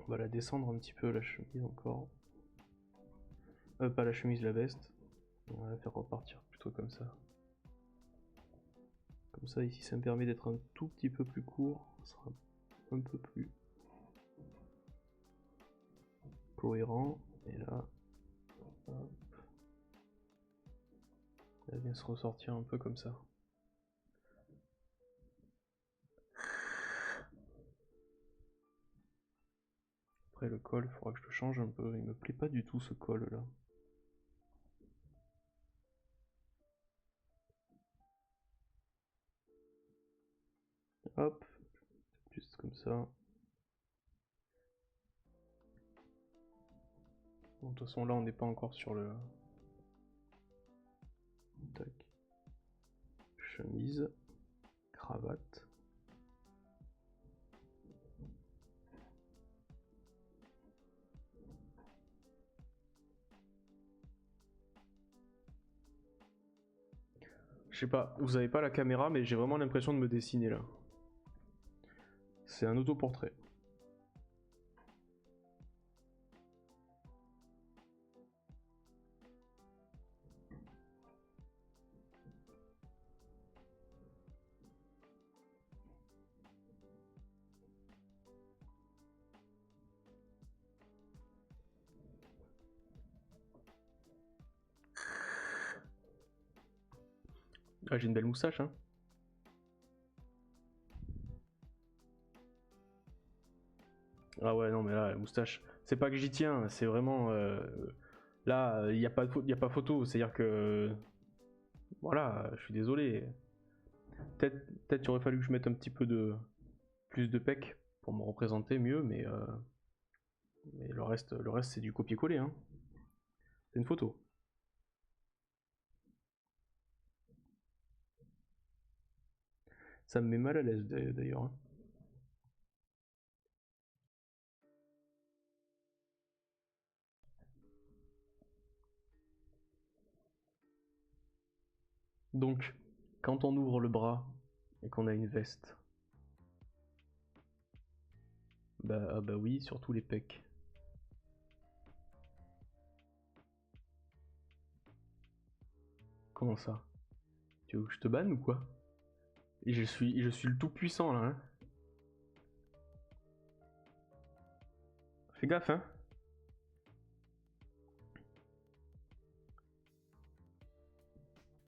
On va la descendre un petit peu la chemise encore. Pas la chemise, la veste. On va la faire repartir plutôt comme ça. Comme ça, ici, ça me permet d'être un tout petit peu plus court. Ça sera un peu plus cohérent. Et là, hop. Elle vient se ressortir un peu comme ça. Après le col, il faudra que je le change un peu. Il me plaît pas du tout ce col là. Hop, juste comme ça. Bon, de toute façon là on n'est pas encore sur le... Tac. Chemise, cravate. Je sais pas, vous avez pas la caméra mais j'ai vraiment l'impression de me dessiner là. C'est un autoportrait. Ah, j'ai une belle moustache, hein. Ah ouais, non, mais là, la moustache, c'est pas que j'y tiens, c'est vraiment... là, il n'y a pas photo, c'est-à-dire que... Voilà, je suis désolé. Peut-être qu'il aurait fallu que je mette un petit peu de... plus de pec pour me représenter mieux, mais le reste c'est du copier-coller, hein. C'est une photo. Ça me met mal à l'aise d'ailleurs, hein. Donc, quand on ouvre le bras et qu'on a une veste, bah, ah bah oui, surtout les pecs. Comment ça? Tu veux que je te banne ou quoi? Et je suis le tout puissant là, hein. Fais gaffe, hein.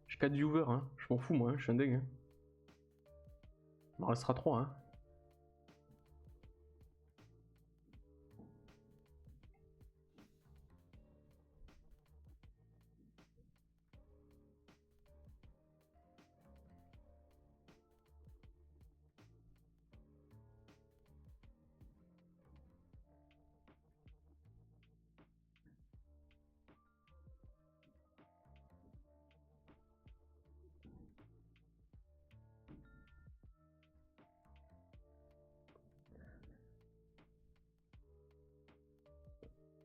J'ai 4 viewers, hein. Je m'en fous, moi, hein. Je suis un dingue, hein. Il m'en restera 3, hein.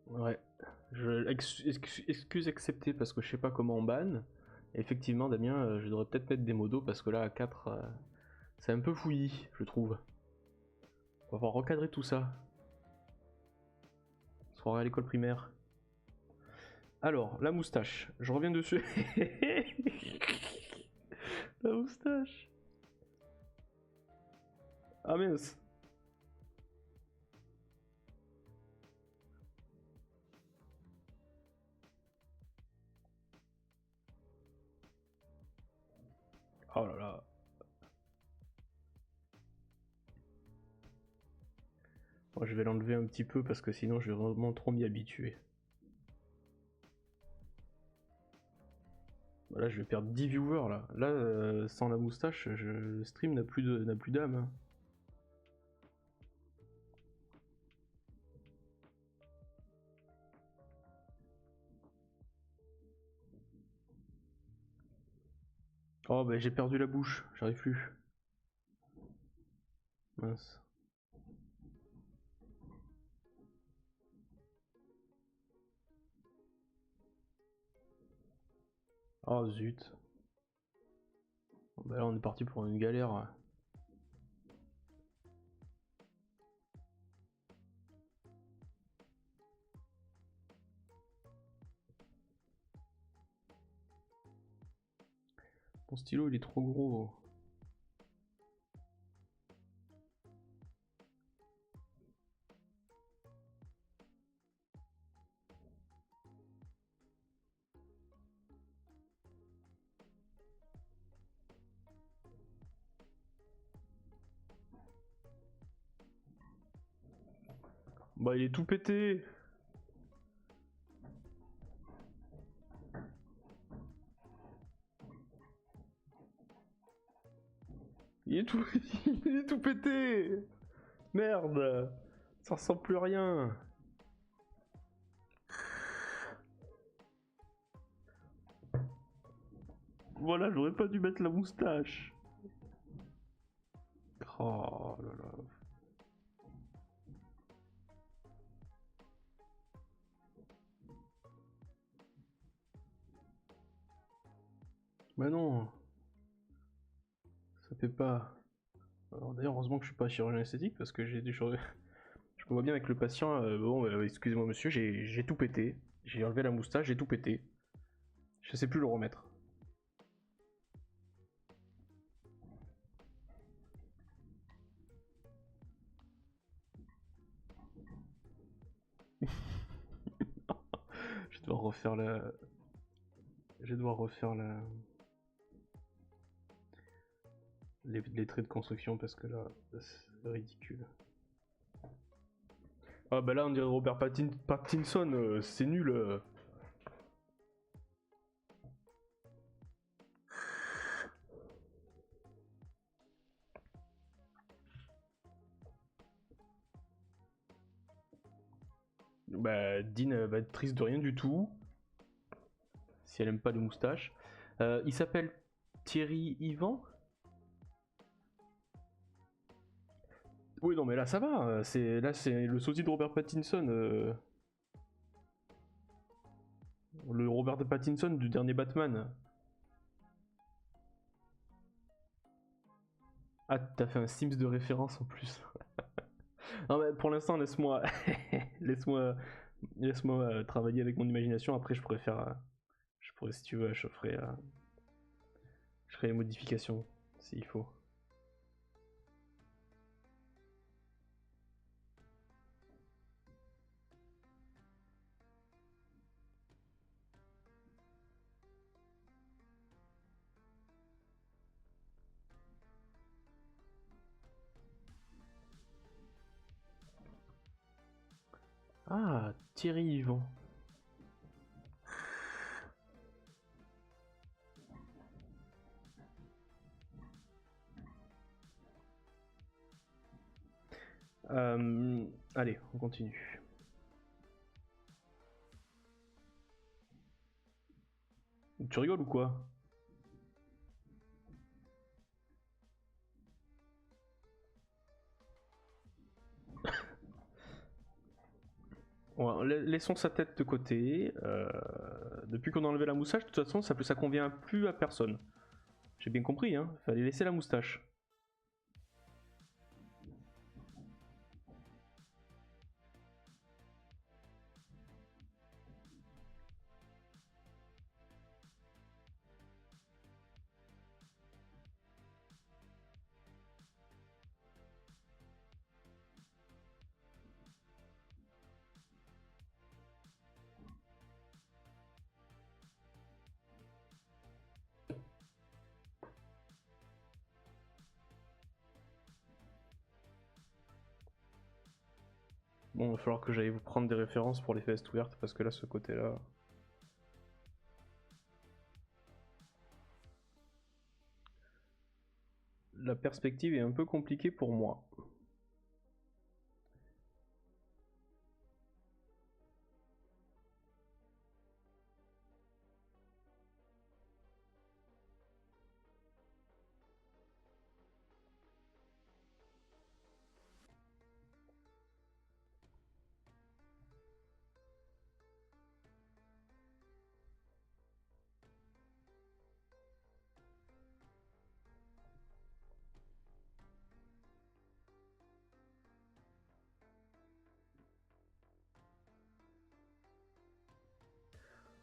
Ouais. Excuse acceptée parce que je sais pas comment on banne. Effectivement, Damien, je devrais peut-être mettre des modos parce que là, à 4, c'est un peu fouillis, je trouve. On va pouvoir recadrer tout ça. Soirée à l'école primaire. Alors, la moustache. Je reviens dessus. La moustache. Ah mince. Oh là là. Moi, je vais l'enlever un petit peu parce que sinon je vais vraiment trop m'y habituer. Là, je vais perdre 10 viewers là. Là, sans la moustache, le stream n'a plus d'âme, hein. Oh, bah j'ai perdu la bouche, j'arrive plus. Mince. Oh zut. Bah là, on est parti pour une galère. Mon stylo, il est trop gros. Bah il est tout pété. Il est tout, il est tout pété. Merde. Ça ressemble plus à rien. Voilà, j'aurais pas dû mettre la moustache. Oh là là. Bah non. Ça fait pas. Alors d'ailleurs, heureusement que je suis pas chirurgien esthétique parce que j'ai des choses. Je me vois bien avec le patient. Bon, excusez-moi monsieur, j'ai tout pété. J'ai enlevé la moustache, j'ai tout pété. Je sais plus le remettre. Je vais devoir refaire la. Je vais devoir refaire la. Les traits de construction parce que là, c'est ridicule. Ah bah là, on dirait Robert Pattinson, c'est nul. Bah, Dean va être triste de rien du tout. Si elle aime pas les moustaches. Il s'appelle Thierry Ivan. Oui, non, mais là ça va. Là, c'est le sosie de Robert Pattinson. Le Robert Pattinson du dernier Batman. Ah, t'as fait un Sims de référence en plus. Non, mais pour l'instant, laisse-moi. Laisse-moi travailler avec mon imagination. Après, je pourrais faire. Je pourrais, si tu veux, je ferai les modifications s'il faut. Ah, Thierry Yvan. Allez, on continue. Tu rigoles ou quoi? Bon, laissons sa tête de côté. Depuis qu'on a enlevé la moustache, de toute façon, ça convient plus à personne. J'ai bien compris, hein. Fallait laisser la moustache. Bon, il va falloir que j'aille vous prendre des références pour les fesses ouvertes parce que là, ce côté-là. La perspective est un peu compliquée pour moi.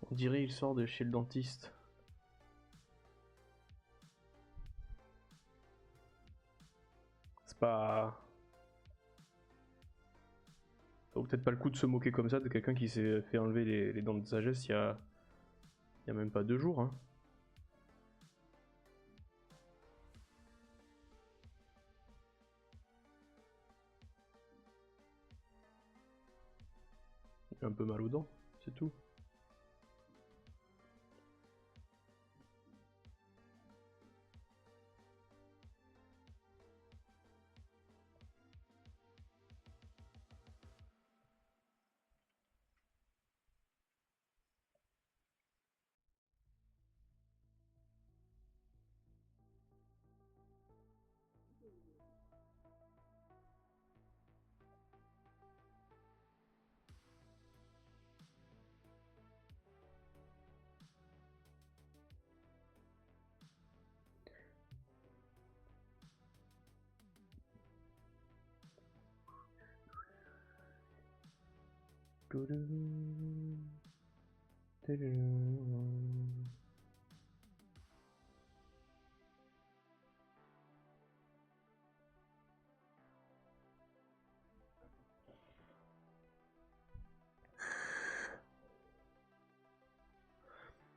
On dirait il sort de chez le dentiste. C'est pas. Ça vaut peut-être pas le coup de se moquer comme ça de quelqu'un qui s'est fait enlever les dents de sagesse il y a même pas 2 jours. Hein. Un peu mal aux dents, c'est tout.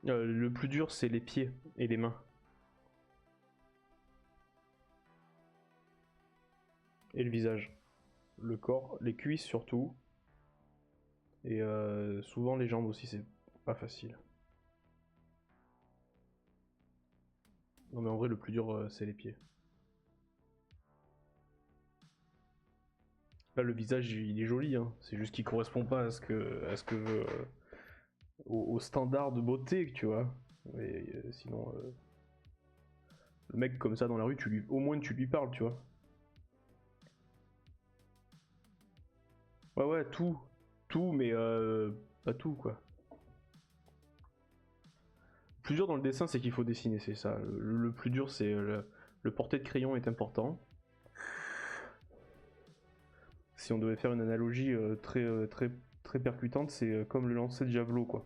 Le plus dur, c'est les pieds et les mains. Et le visage. Le corps, les cuisses surtout. Et souvent les jambes aussi, c'est pas facile. Non mais en vrai, le plus dur, c'est les pieds. Là, le visage, il est joli, hein. C'est juste qu'il correspond pas à ce que veut... au standard de beauté, tu vois. Mais sinon... le mec comme ça dans la rue, au moins tu lui parles, tu vois. Ouais, ouais, tout. Tout, mais pas tout, quoi. Le plus dur dans le dessin, c'est qu'il faut dessiner, c'est ça. Le plus dur, c'est le porté de crayon est important. Si on devait faire une analogie très percutante, c'est comme le lancer de javelot, quoi.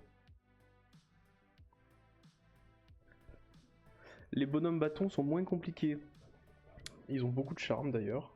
Les bonhommes bâtons sont moins compliqués. Ils ont beaucoup de charme, d'ailleurs.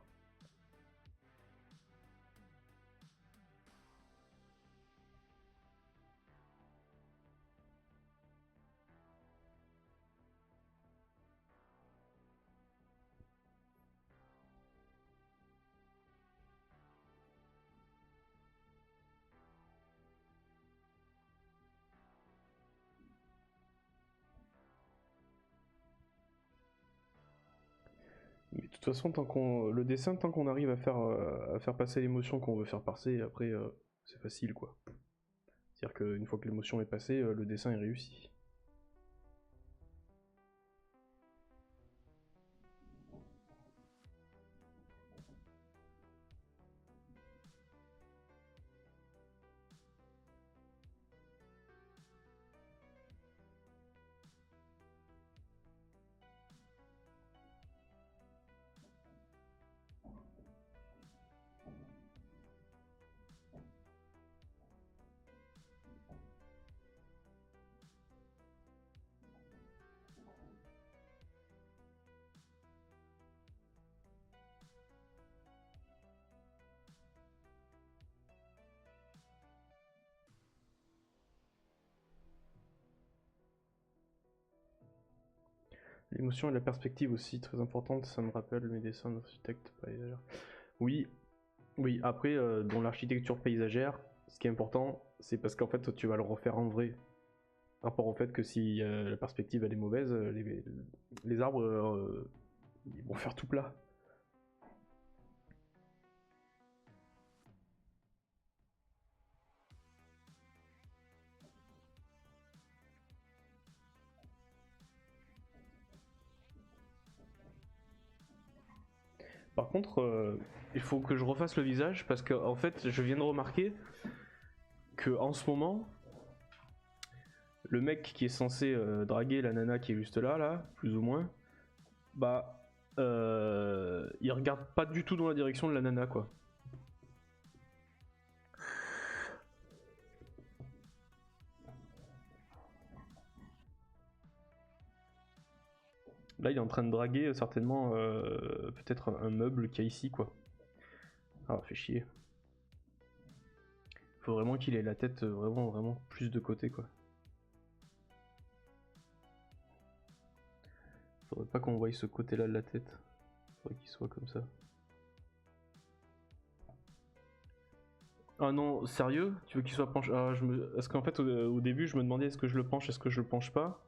Mais de toute façon, le dessin, tant qu'on arrive à faire passer l'émotion qu'on veut faire passer, après, c'est facile, quoi. C'est-à-dire qu'une fois que l'émotion est passée, le dessin est réussi. L'émotion et la perspective aussi, très importante, ça me rappelle mes dessins d'architecte paysagère. Oui, oui, après, dans l'architecture paysagère, ce qui est important, c'est parce qu'en fait, tu vas le refaire en vrai. Rapport au fait que si la perspective elle est mauvaise, les arbres, ils vont faire tout plat. Par contre, il faut que je refasse le visage parce que en fait, je viens de remarquer que en ce moment, le mec qui est censé draguer la nana qui est juste là, plus ou moins, bah, il regarde pas du tout dans la direction de la nana, quoi. Là, il est en train de draguer certainement peut-être un meuble qu'il y a ici, quoi. Ah, fait chier. Faut vraiment qu'il ait la tête vraiment plus de côté, quoi. Faudrait pas qu'on voie ce côté-là de la tête. Faudrait qu'il soit comme ça. Ah non, sérieux? Tu veux qu'il soit penché? Ah, Parce qu'en fait, au début, je me demandais est-ce que je le penche, est-ce que je le penche pas?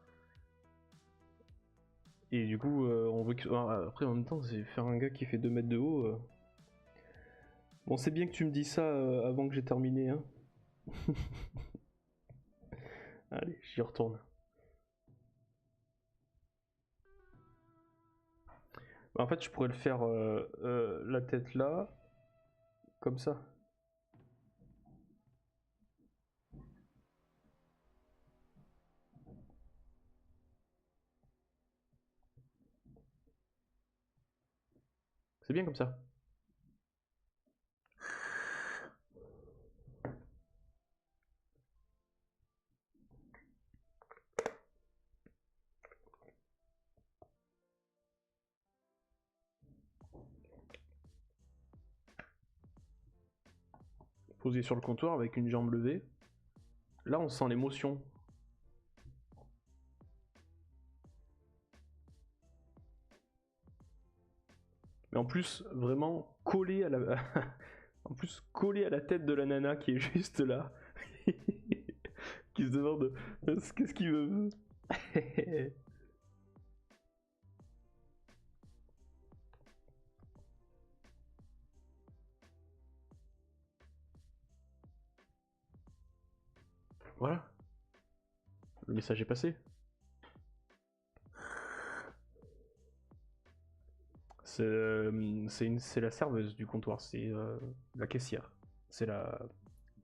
Et du coup, on veut que... Après, en même temps, c'est faire un gars qui fait 2 mètres de haut. Bon, c'est bien que tu me dis ça avant que j'ai terminé, hein. Allez, j'y retourne. Bah, en fait, je pourrais le faire la tête là, comme ça. C'est bien comme ça. Posé sur le comptoir avec une jambe levée. Là, on sent l'émotion. Mais en plus, vraiment collé à la... en plus, collé à la tête de la nana qui est juste là. qui se demande qu'est-ce qu'il veut. Voilà, le message est passé. C'est la serveuse du comptoir, c'est la caissière. C'est la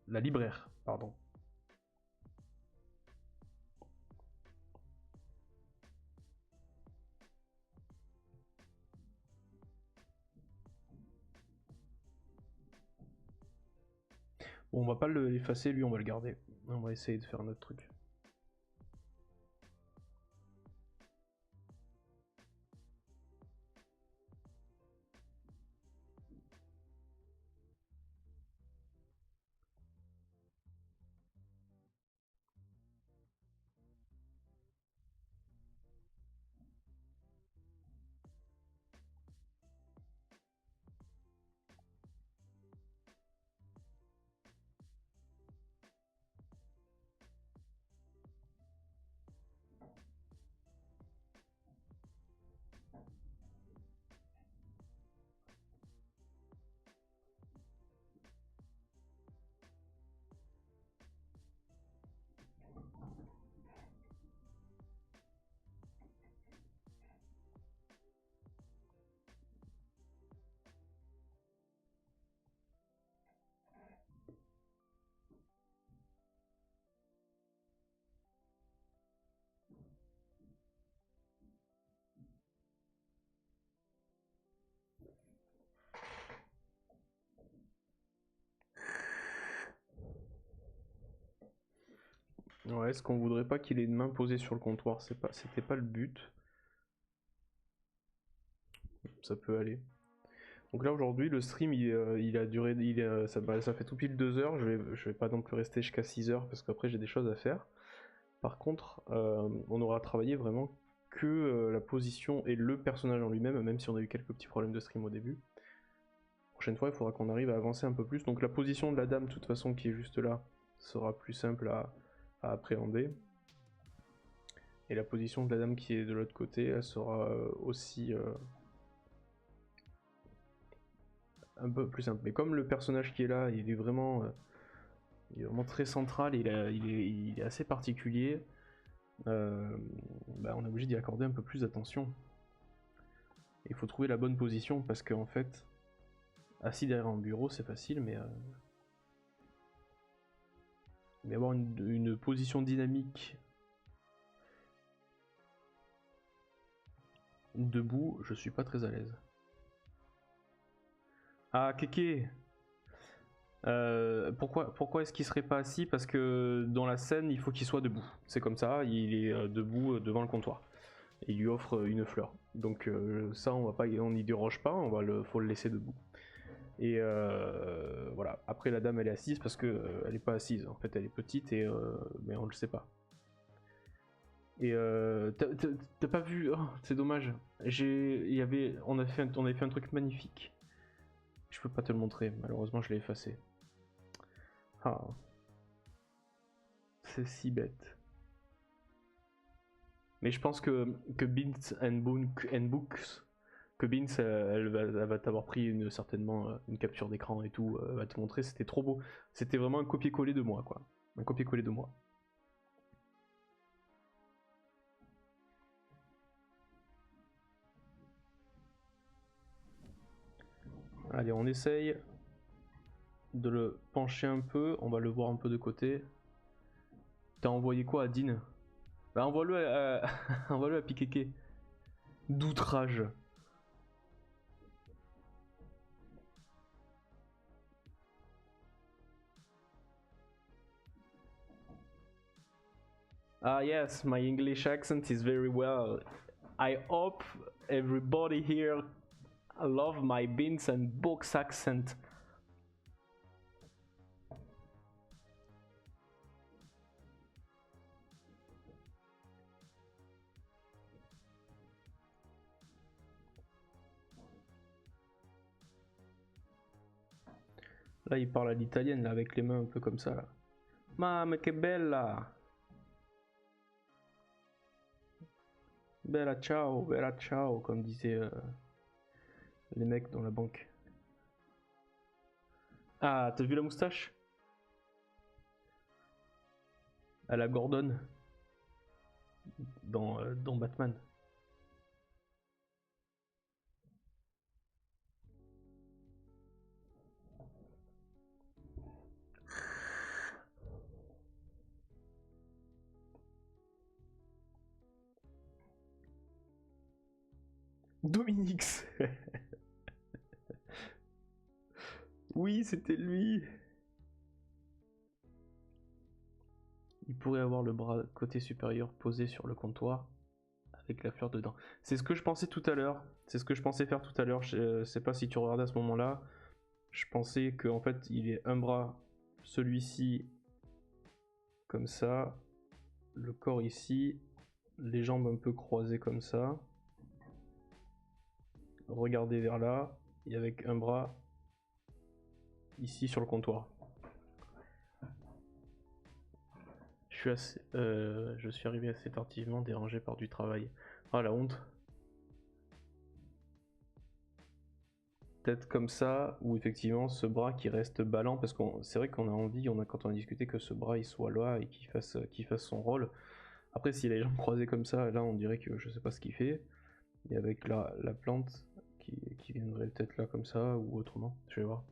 libraire, pardon. Bon, on va pas l'effacer, lui, on va le garder. On va essayer de faire un autre truc. Ouais, est-ce qu'on voudrait pas qu'il ait une main posée sur le comptoir? C'était pas le but. Ça peut aller. Donc là aujourd'hui le stream il a duré, ça fait tout pile 2 heures, je vais pas non plus rester jusqu'à 6 heures parce qu'après j'ai des choses à faire. Par contre on aura travaillé vraiment que la position et le personnage en lui-même, même si on a eu quelques petits problèmes de stream au début. Prochaine fois il faudra qu'on arrive à avancer un peu plus. Donc la position de la dame de toute façon qui est juste là sera plus simple à appréhender. Et la position de la dame qui est de l'autre côté elle sera aussi... un peu plus simple. Mais comme le personnage qui est là, il est vraiment très central, il est assez particulier, bah, on est obligé d'y accorder un peu plus d'attention. Il faut trouver la bonne position parce qu'en fait, assis derrière un bureau c'est facile, mais avoir une position dynamique debout, je suis pas très à l'aise. Ah, Kéké! Pourquoi est-ce qu'il serait pas assis? Parce que dans la scène, il faut qu'il soit debout. C'est comme ça, il est debout devant le comptoir. Il lui offre une fleur. Donc ça, on n'y déroge pas, faut le laisser debout. Et voilà. Après, la dame, elle est assise parce que elle est pas assise. En fait, elle est petite mais on le sait pas. Et t'as pas vu? Oh, c'est dommage. On avait fait un truc magnifique. Je peux pas te le montrer. Malheureusement, je l'ai effacé. Ah, c'est si bête. Mais je pense que Beans and Books, que Beans, elle va t'avoir pris certainement une capture d'écran et tout, elle va te montrer, c'était trop beau. C'était vraiment un copier-coller de moi, quoi. Un copier-coller de moi. Allez, on essaye de le pencher un peu, on va le voir un peu de côté. T'as envoyé quoi à Dean? Bah envoie-le envoie-le à Pikeke. D'outrage. Ah yes, my English accent is very well. I hope everybody here love my Beans and Books accent. Là, il parle à l'italienne, là, avec les mains un peu comme ça, là. Ma che bella! Bella ciao, comme disaient les mecs dans la banque. Ah, t'as vu la moustache? À la Gordon dans Batman. Dominix. Oui, c'était lui. Il pourrait avoir le bras côté supérieur posé sur le comptoir avec la fleur dedans. C'est ce que je pensais tout à l'heure. C'est ce que je pensais faire tout à l'heure. Je sais pas si tu regardais à ce moment-là. Je pensais qu'en fait, il est un bras, celui-ci, comme ça, le corps ici, les jambes un peu croisées comme ça, regarder vers là, et avec un bras ici sur le comptoir. Je suis arrivé assez tardivement, dérangé par du travail. Ah la honte. Peut-être comme ça, ou effectivement ce bras qui reste ballant, parce que c'est vrai qu'on a envie, quand on a discuté, que ce bras il soit là et qu'il fasse son rôle. Après, s'il a les jambes croisées comme ça, là on dirait que je sais pas ce qu'il fait. Et avec la plante qui viendrait peut-être là comme ça, ou autrement, je vais voir.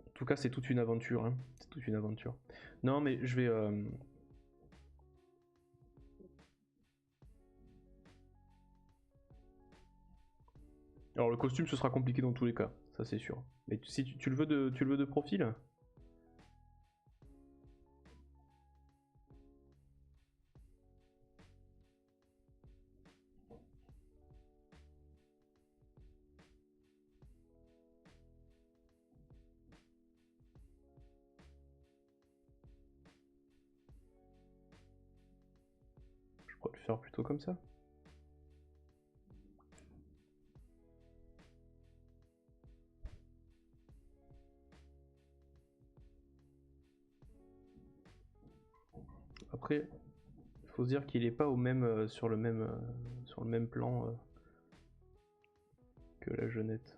En tout cas, c'est toute une aventure, hein. C'est toute une aventure. Non, mais je vais... Alors le costume, ce sera compliqué dans tous les cas, ça c'est sûr. Mais si tu le veux de profil? Je pourrais le faire plutôt comme ça. Après, il faut se dire qu'il est pas sur le même plan que la jeunette.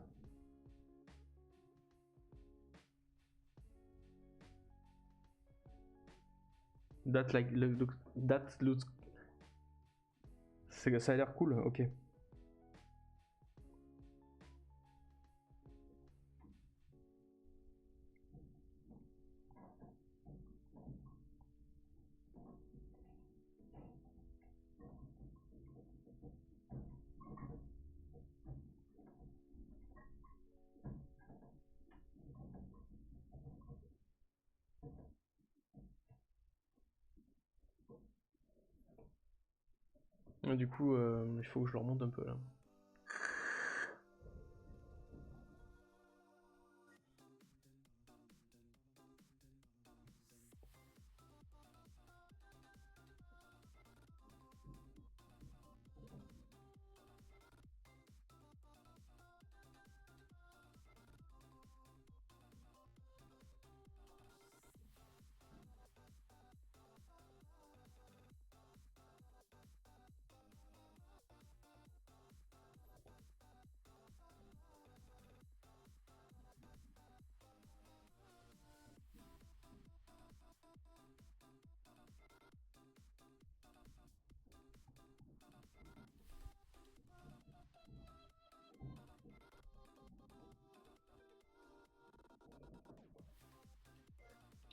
That looks... Ça a l'air cool, ok. Du coup, il faut que je le remonte un peu là.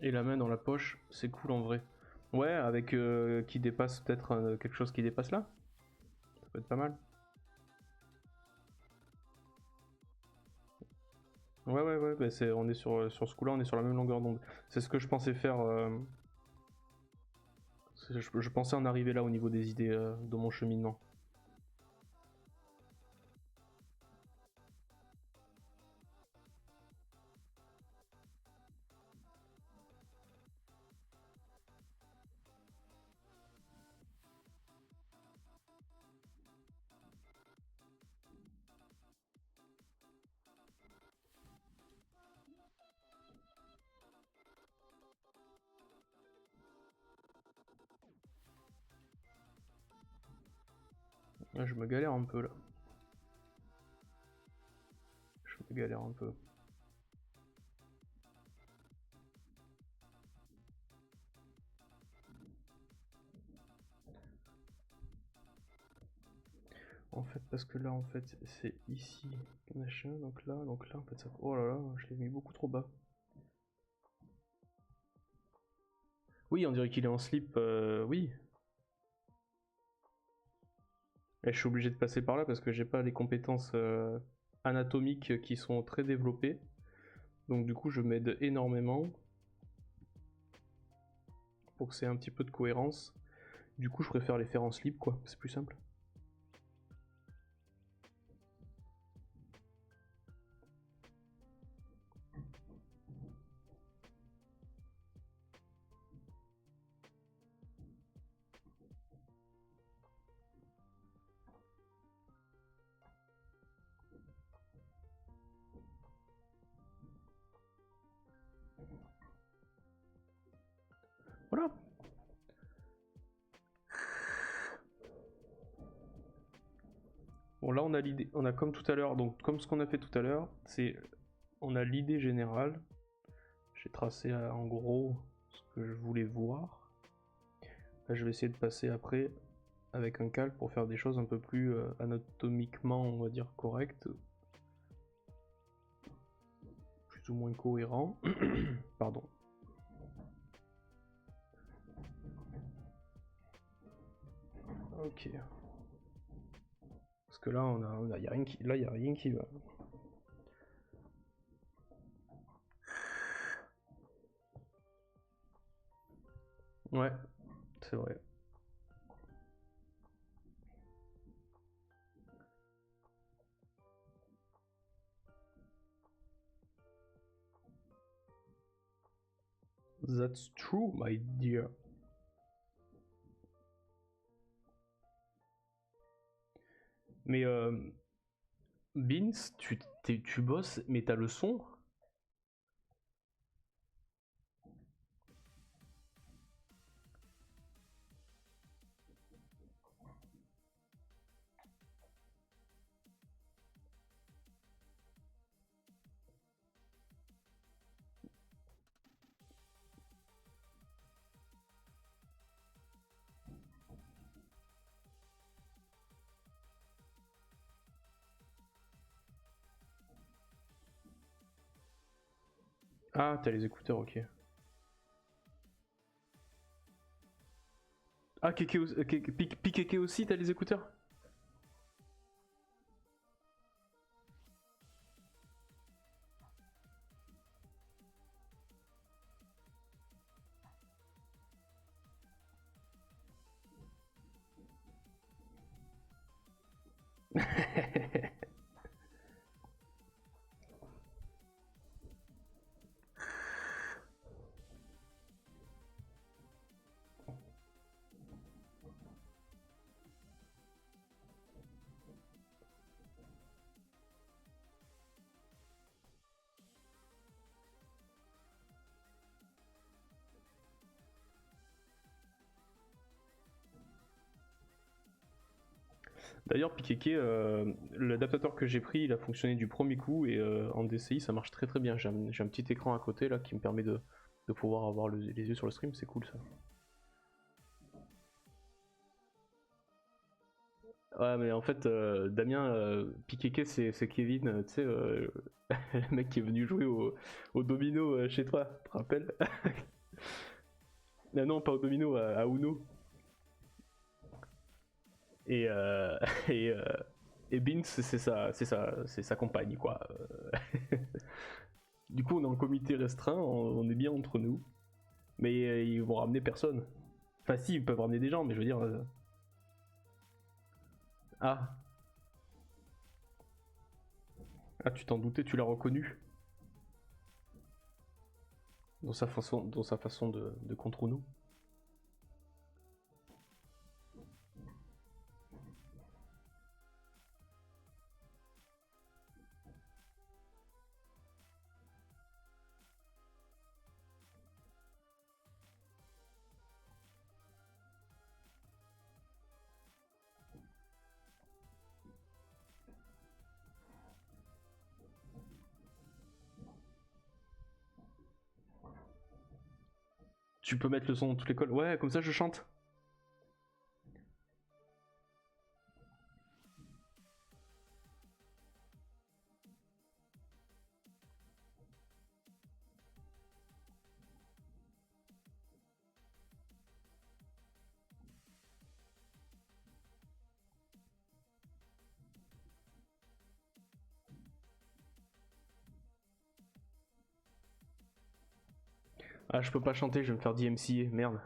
Et la main dans la poche, c'est cool en vrai. Ouais, avec qui dépasse peut-être quelque chose qui dépasse là. Ça peut être pas mal. Ouais, bah on est sur ce coup-là, on est sur la même longueur d'onde. C'est ce que je pensais faire. Je pensais en arriver là au niveau des idées de mon cheminement. Ouais, je me galère un peu là. Je me galère un peu. En fait, parce que là, en fait, c'est ici, machin, donc là, en fait, ça... Oh là là, je l'ai mis beaucoup trop bas. Oui, on dirait qu'il est en slip, oui. Et je suis obligé de passer par là parce que j'ai pas les compétences anatomiques qui sont très développées. Donc du coup, je m'aide énormément pour que c'est un petit peu de cohérence. Du coup, je préfère les faire en slip, quoi. C'est plus simple. Voilà. Bon, là, on a l'idée, on a comme tout à l'heure, donc comme ce qu'on a fait tout à l'heure, c'est, on a l'idée générale. J'ai tracé en gros ce que je voulais voir. Là, je vais essayer de passer après avec un calque pour faire des choses un peu plus anatomiquement, on va dire, correctes. Plus ou moins cohérents. Pardon. Ok. Parce que là, y a rien qui, là, y a rien qui va. Ouais, c'est vrai. That's true, my dear. Mais Beans, tu bosses, mais t'as le son. Ah, t'as les écouteurs, ok. Ah, Keke aussi, t'as les écouteurs. D'ailleurs, Pikeke, l'adaptateur que j'ai pris, il a fonctionné du premier coup et en DCI ça marche très très bien. J'ai un petit écran à côté là qui me permet de pouvoir avoir les yeux sur le stream, c'est cool ça. Ouais, mais en fait, Damien, Pikeke, c'est Kevin, tu sais, le mec qui est venu jouer au domino chez toi, tu te rappelles? Non, non, pas au domino, à Uno. Et, et, euh, et Binks, c'est sa compagne, quoi. Du coup, on est en comité restreint, on est bien entre nous. Mais ils vont ramener personne. Enfin, si, ils peuvent ramener des gens, mais je veux dire. Ah, ah, tu t'en doutais, tu l'as reconnu dans sa façon de contre nous. Tu peux mettre le son dans toute l'école. Ouais, comme ça je chante. Ah, je peux pas chanter, je vais me faire DMCA, merde.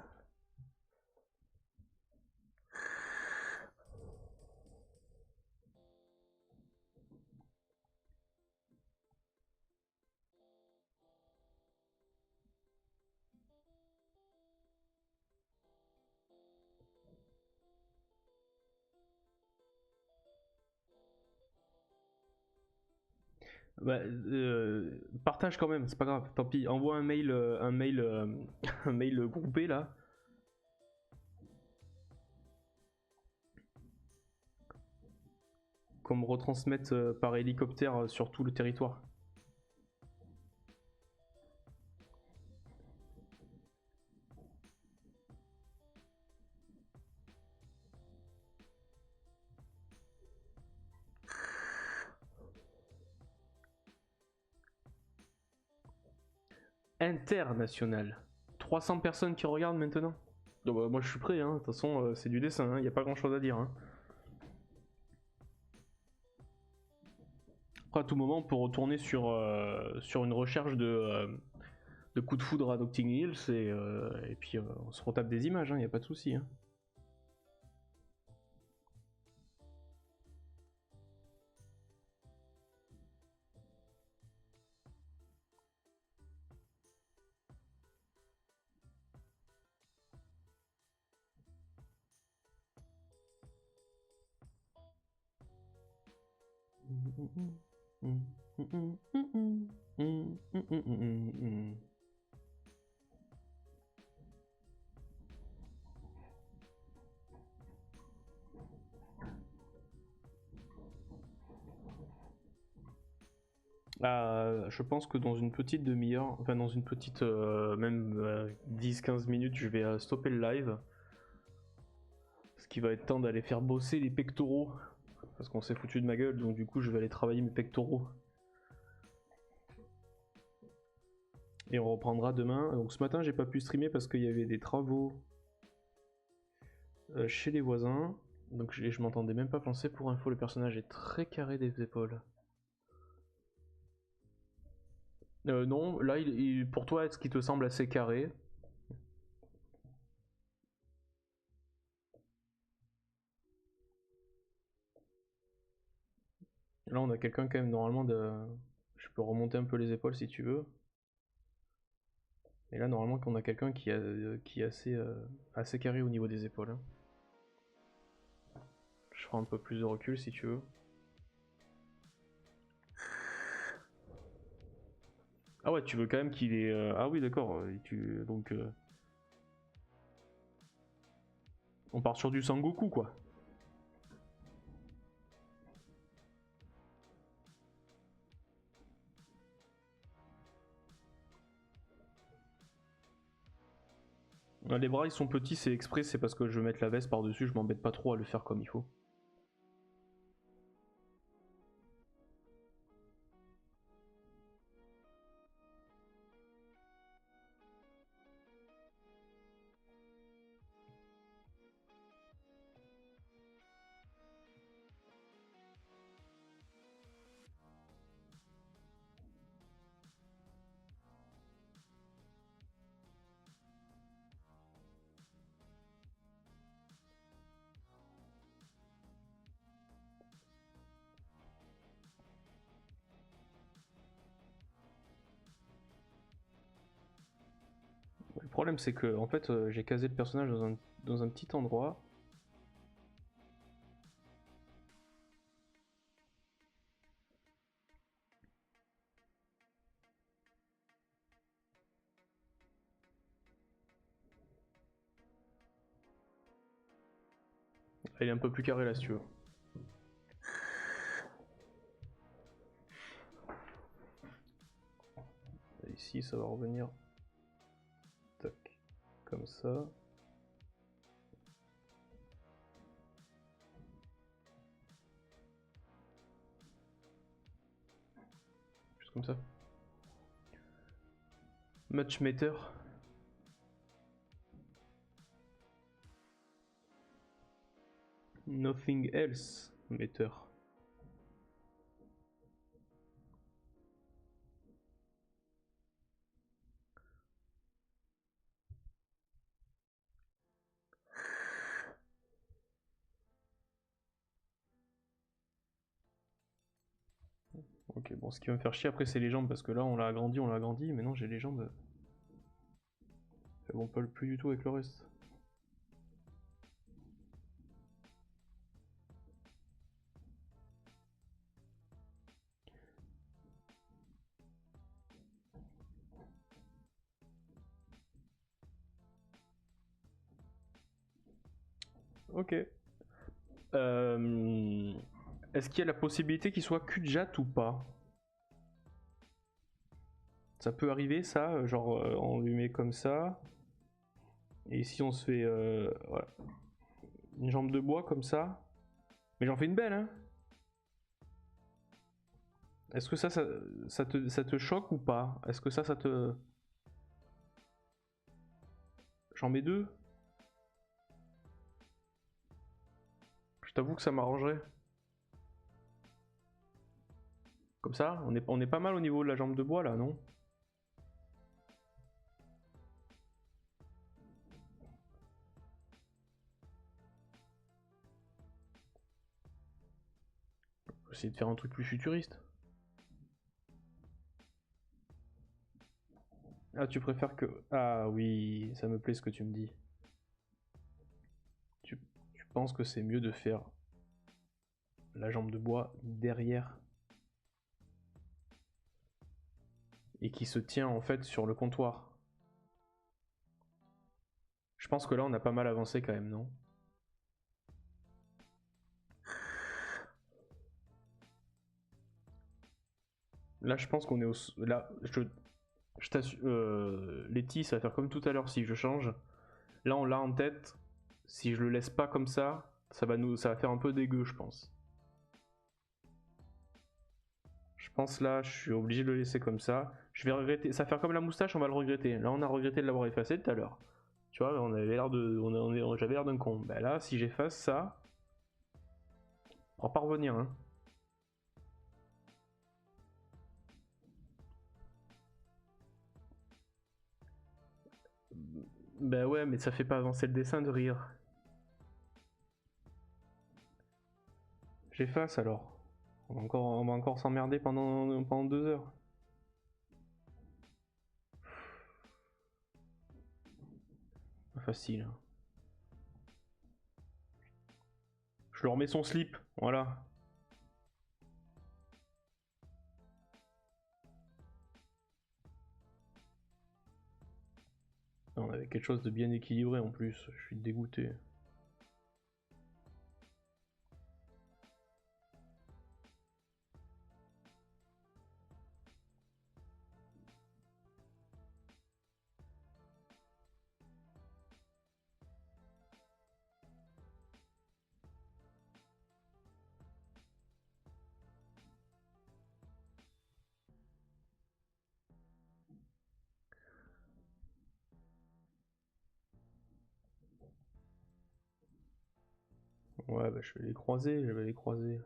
Bah, partage quand même, c'est pas grave, tant pis. Envoie un mail groupé là. Qu'on me retransmette par hélicoptère sur tout le territoire. International. 300 personnes qui regardent maintenant. Donc, bah, moi je suis prêt, hein. De toute façon c'est du dessin, il n'y a pas grand chose à dire. Hein. Après, à tout moment, on peut retourner sur une recherche de coup de foudre à Notting Hill, et puis on se retape des images, il n'y a pas de souci. Hein. Je pense que dans une petite demi-heure, enfin dans une petite même 10-15 minutes, je vais stopper le live. Ce qui va être temps d'aller faire bosser les pectoraux. Parce qu'on s'est foutu de ma gueule, donc du coup je vais aller travailler mes pectoraux. Et on reprendra demain. Donc ce matin j'ai pas pu streamer parce qu'il y avait des travaux chez les voisins. Donc je m'entendais même pas penser. Pour info, le personnage est très carré des épaules. Non, là pour toi, est-ce qu'il te semble assez carré? Là on a quelqu'un quand même normalement de... Je peux remonter un peu les épaules si tu veux. Et là normalement on a quelqu'un qui est assez carré au niveau des épaules. Hein. Je ferai un peu plus de recul si tu veux. Ah ouais, tu veux quand même qu'il ait... Ah oui, d'accord. Donc, on part sur du Sangoku, quoi. Les bras, ils sont petits, c'est exprès, c'est parce que je vais mettre la veste par-dessus, je m'embête pas trop à le faire comme il faut. problème c'est que en fait j'ai casé le personnage dans un petit endroit. Il est un peu plus carré là si tu veux. Et ici ça va revenir. Tac. Comme ça. Juste comme ça. Matchmeter. Nothing else meter. Ok, bon, ce qui va me faire chier après, c'est les jambes, parce que là, on l'a agrandi, mais non, j'ai les jambes. Elles vont pas plus du tout avec le reste. Ok. Est-ce qu'il y a la possibilité qu'il soit cul-de-jatte ou pas? Ça peut arriver, ça, genre on lui met comme ça. Et ici on se fait voilà. Une jambe de bois comme ça. Mais j'en fais une belle, hein. Est-ce que ça te choque ou pas? Est-ce que ça te... J'en mets deux? Je t'avoue que ça m'arrangerait. Comme ça, on est pas mal au niveau de la jambe de bois là, non? On va essayer de faire un truc plus futuriste. Ah, tu préfères que... Ah oui, ça me plaît ce que tu me dis. Tu penses que c'est mieux de faire la jambe de bois derrière et qui se tient en fait sur le comptoir. Je pense que là on a pas mal avancé quand même, non? Là je pense qu'on est au... Là, je t'assure... Letty, ça va faire comme tout à l'heure si je change. Là on l'a en tête. Si je le laisse pas comme ça va faire un peu dégueu, je pense. Je pense là, je suis obligé de le laisser comme ça. Je vais regretter. Ça va faire comme la moustache, on va le regretter. Là, on a regretté de l'avoir effacé tout à l'heure. Tu vois, on avait l'air de, j'avais l'air d'un con. Bah là, si j'efface ça, on va pas revenir. Hein. Bah ouais, mais ça fait pas avancer le dessin de rire. J'efface alors. On va encore s'emmerder pendant 2 heures. Pas facile. Hein. Je leur mets son slip, voilà. On avait quelque chose de bien équilibré en plus, je suis dégoûté. Ouais, bah je vais les croiser, je vais les croiser.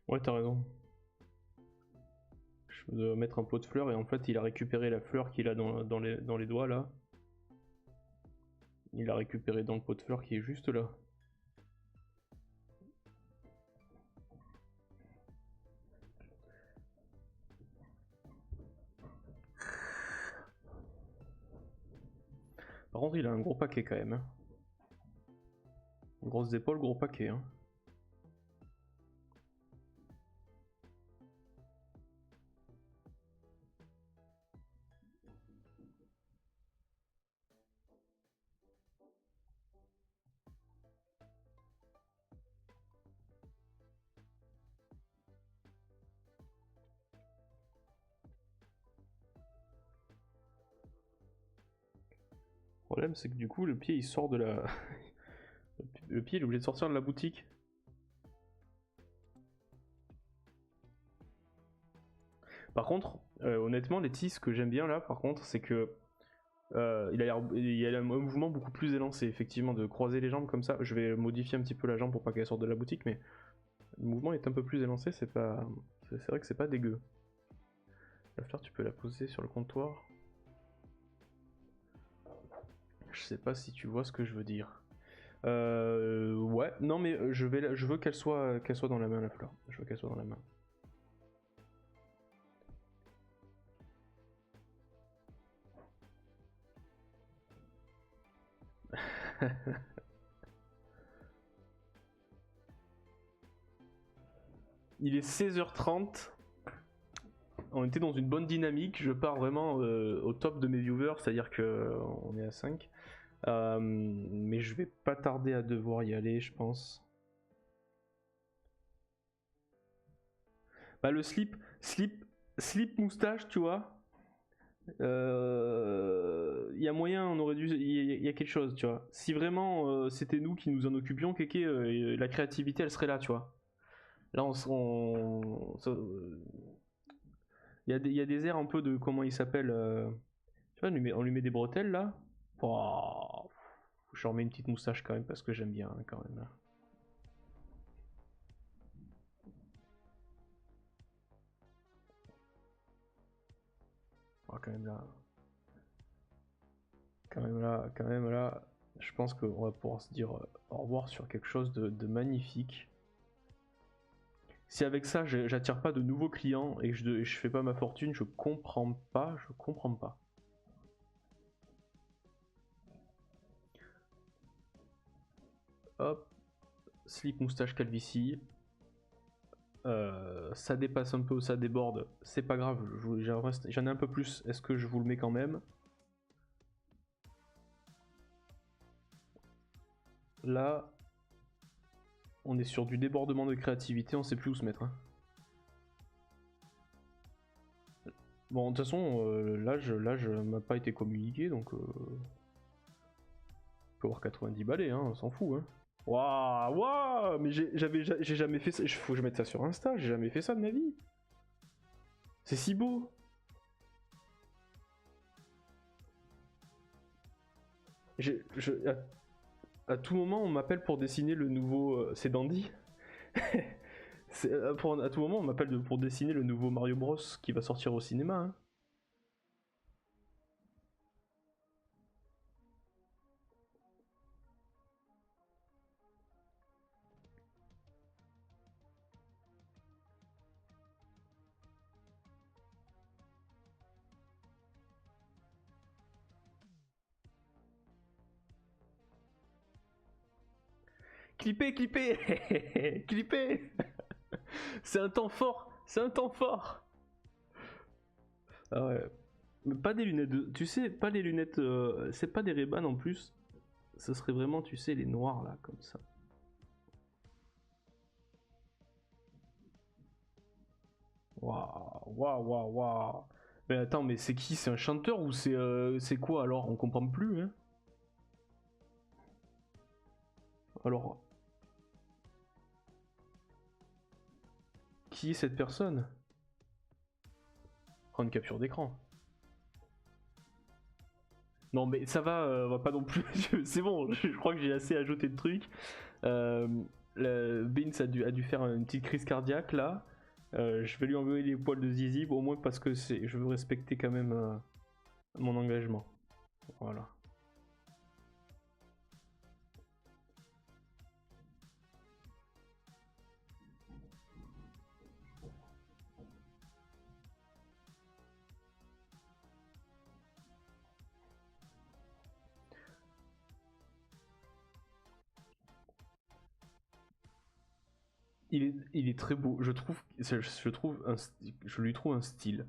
Ouais, t'as raison. Je dois mettre un pot de fleurs et en fait il a récupéré la fleur qu'il a dans les doigts là. Il a récupéré dans le pot de fleurs qui est juste là. Par contre il a un gros paquet quand même. Hein. Grosses épaules, gros paquet. Hein. Le problème c'est que du coup le pied il sort de la... le pied il est obligé de sortir de la boutique. Par contre, honnêtement Letty, ce que j'aime bien là par contre c'est que il a un mouvement beaucoup plus élancé effectivement de croiser les jambes comme ça. Je vais modifier un petit peu la jambe pour pas qu'elle sorte de la boutique mais le mouvement est un peu plus élancé, c'est pas... c'est vrai que c'est pas dégueu. La fleur tu peux la poser sur le comptoir. Je sais pas si tu vois ce que je veux dire. Ouais, non mais je veux qu'elle soit dans la main la fleur. Je veux qu'elle soit dans la main. Il est 16h30. On était dans une bonne dynamique. Je pars vraiment au top de mes viewers, c'est-à-dire que on est à 5. Mais je vais pas tarder à devoir y aller, je pense. Bah le slip moustache, tu vois. Il y a moyen, on aurait dû, il y a quelque chose, tu vois. Si vraiment c'était nous qui nous en occupions, Kéké, la créativité, elle serait là, tu vois. Là, il y a des airs un peu de comment il s'appelle. Tu vois, on lui met des bretelles là. Oh, je remets une petite moustache quand même parce que j'aime bien hein, quand même. Oh, quand même là. Quand même là, je pense qu'on va pouvoir se dire au revoir sur quelque chose de magnifique. Si avec ça j'attire pas de nouveaux clients et que je fais pas ma fortune, je comprends pas. Hop, slip, moustache, calvitie. Ça dépasse un peu, ça déborde, c'est pas grave, j'en ai un peu plus, est-ce que je vous le mets quand même? Là, on est sur du débordement de créativité, on sait plus où se mettre. Hein. Bon, de toute façon, l'âge m'a pas été communiqué, donc... on peut avoir 90 balais, hein, on s'en fout. Hein. Waouh, waouh, mais j'ai jamais fait ça, faut que je mette ça sur Insta, j'ai jamais fait ça de ma vie. C'est si beau. À tout moment, on m'appelle pour dessiner le nouveau... c'est Dandy. À tout moment, on m'appelle pour dessiner le nouveau Mario Bros qui va sortir au cinéma. Hein. Clippez, clippez clippez. C'est un temps fort. C'est un temps fort. Ah ouais. Mais pas des lunettes de... Tu sais, pas les lunettes... c'est pas des Ray-Ban en plus. Ce serait vraiment, tu sais, les noirs là, comme ça. Waouh, waouh, waouh, waouh. Mais attends, mais c'est qui? C'est un chanteur ou c'est quoi alors? On comprend plus, hein. Alors, qui est cette personne? Prends une capture d'écran. Non mais ça va, on va pas non plus... c'est bon, je crois que j'ai assez ajouté de trucs. Beans a dû faire une petite crise cardiaque là. Je vais lui envoyer les poils de zizi, au moins parce que je veux respecter quand même mon engagement. Voilà. Il est très beau. Je lui trouve un style.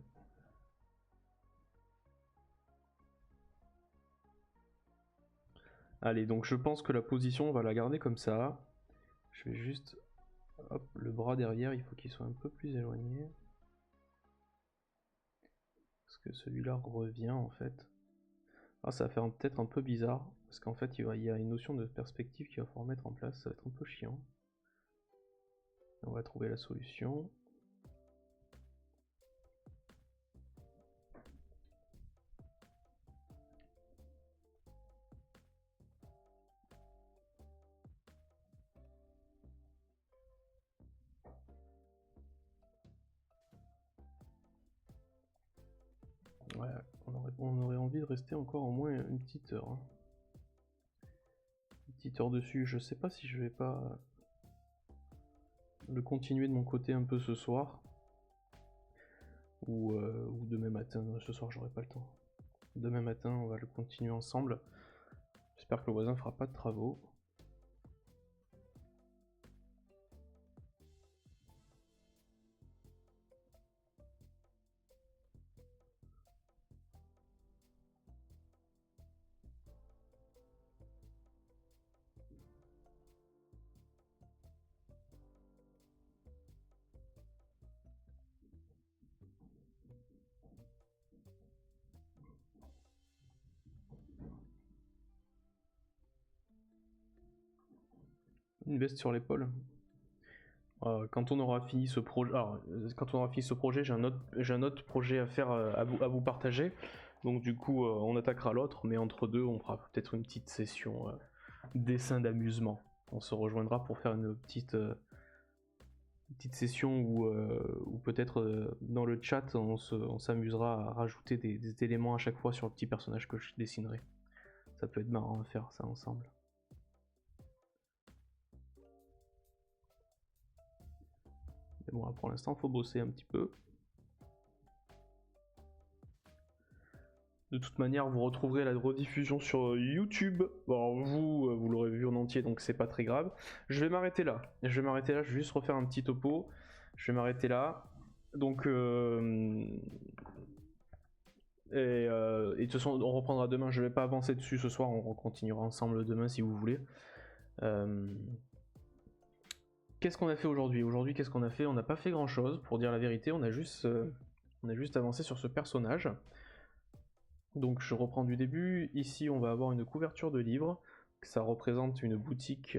Allez, donc je pense que la position, on va la garder comme ça. Je vais juste... Hop, le bras derrière, il faut qu'il soit un peu plus éloigné. Parce que celui-là revient en fait. Ah, ça va faire peut-être un peu bizarre. Parce qu'en fait, il y a une notion de perspective qu'il va falloir mettre en place. Ça va être un peu chiant. On va trouver la solution. Ouais, on aurait envie de rester encore au moins une petite heure. Hein. Une petite heure dessus. Je sais pas si je vais pas le continuer de mon côté un peu ce soir. Ou demain matin. Ce soir, j'aurai pas le temps. Demain matin, on va le continuer ensemble. J'espère que le voisin fera pas de travaux. Une veste sur l'épaule. Quand on aura fini ce projet, j'ai un autre projet à faire, à vous partager. Donc du coup, on attaquera l'autre, mais entre deux, on fera peut-être une petite session dessin d'amusement. On se rejoindra pour faire une petite session où peut-être dans le chat, on s'amusera à rajouter des éléments à chaque fois sur le petit personnage que je dessinerai. Ça peut être marrant à faire ça ensemble. Mais bon, là, pour l'instant, faut bosser un petit peu. De toute manière, vous retrouverez la rediffusion sur YouTube. Bon, vous l'aurez vu en entier, donc c'est pas très grave. Je vais m'arrêter là. Je vais juste refaire un petit topo. Je vais m'arrêter là. Donc, et de toute façon, on reprendra demain. Je vais pas avancer dessus ce soir. On continuera ensemble demain si vous voulez. Qu'est-ce qu'on a fait aujourd'hui ? Aujourd'hui, qu'est-ce qu'on a fait ? On n'a pas fait grand-chose, pour dire la vérité. On a juste avancé sur ce personnage. Donc je reprends du début. Ici, on va avoir une couverture de livre. Ça représente une boutique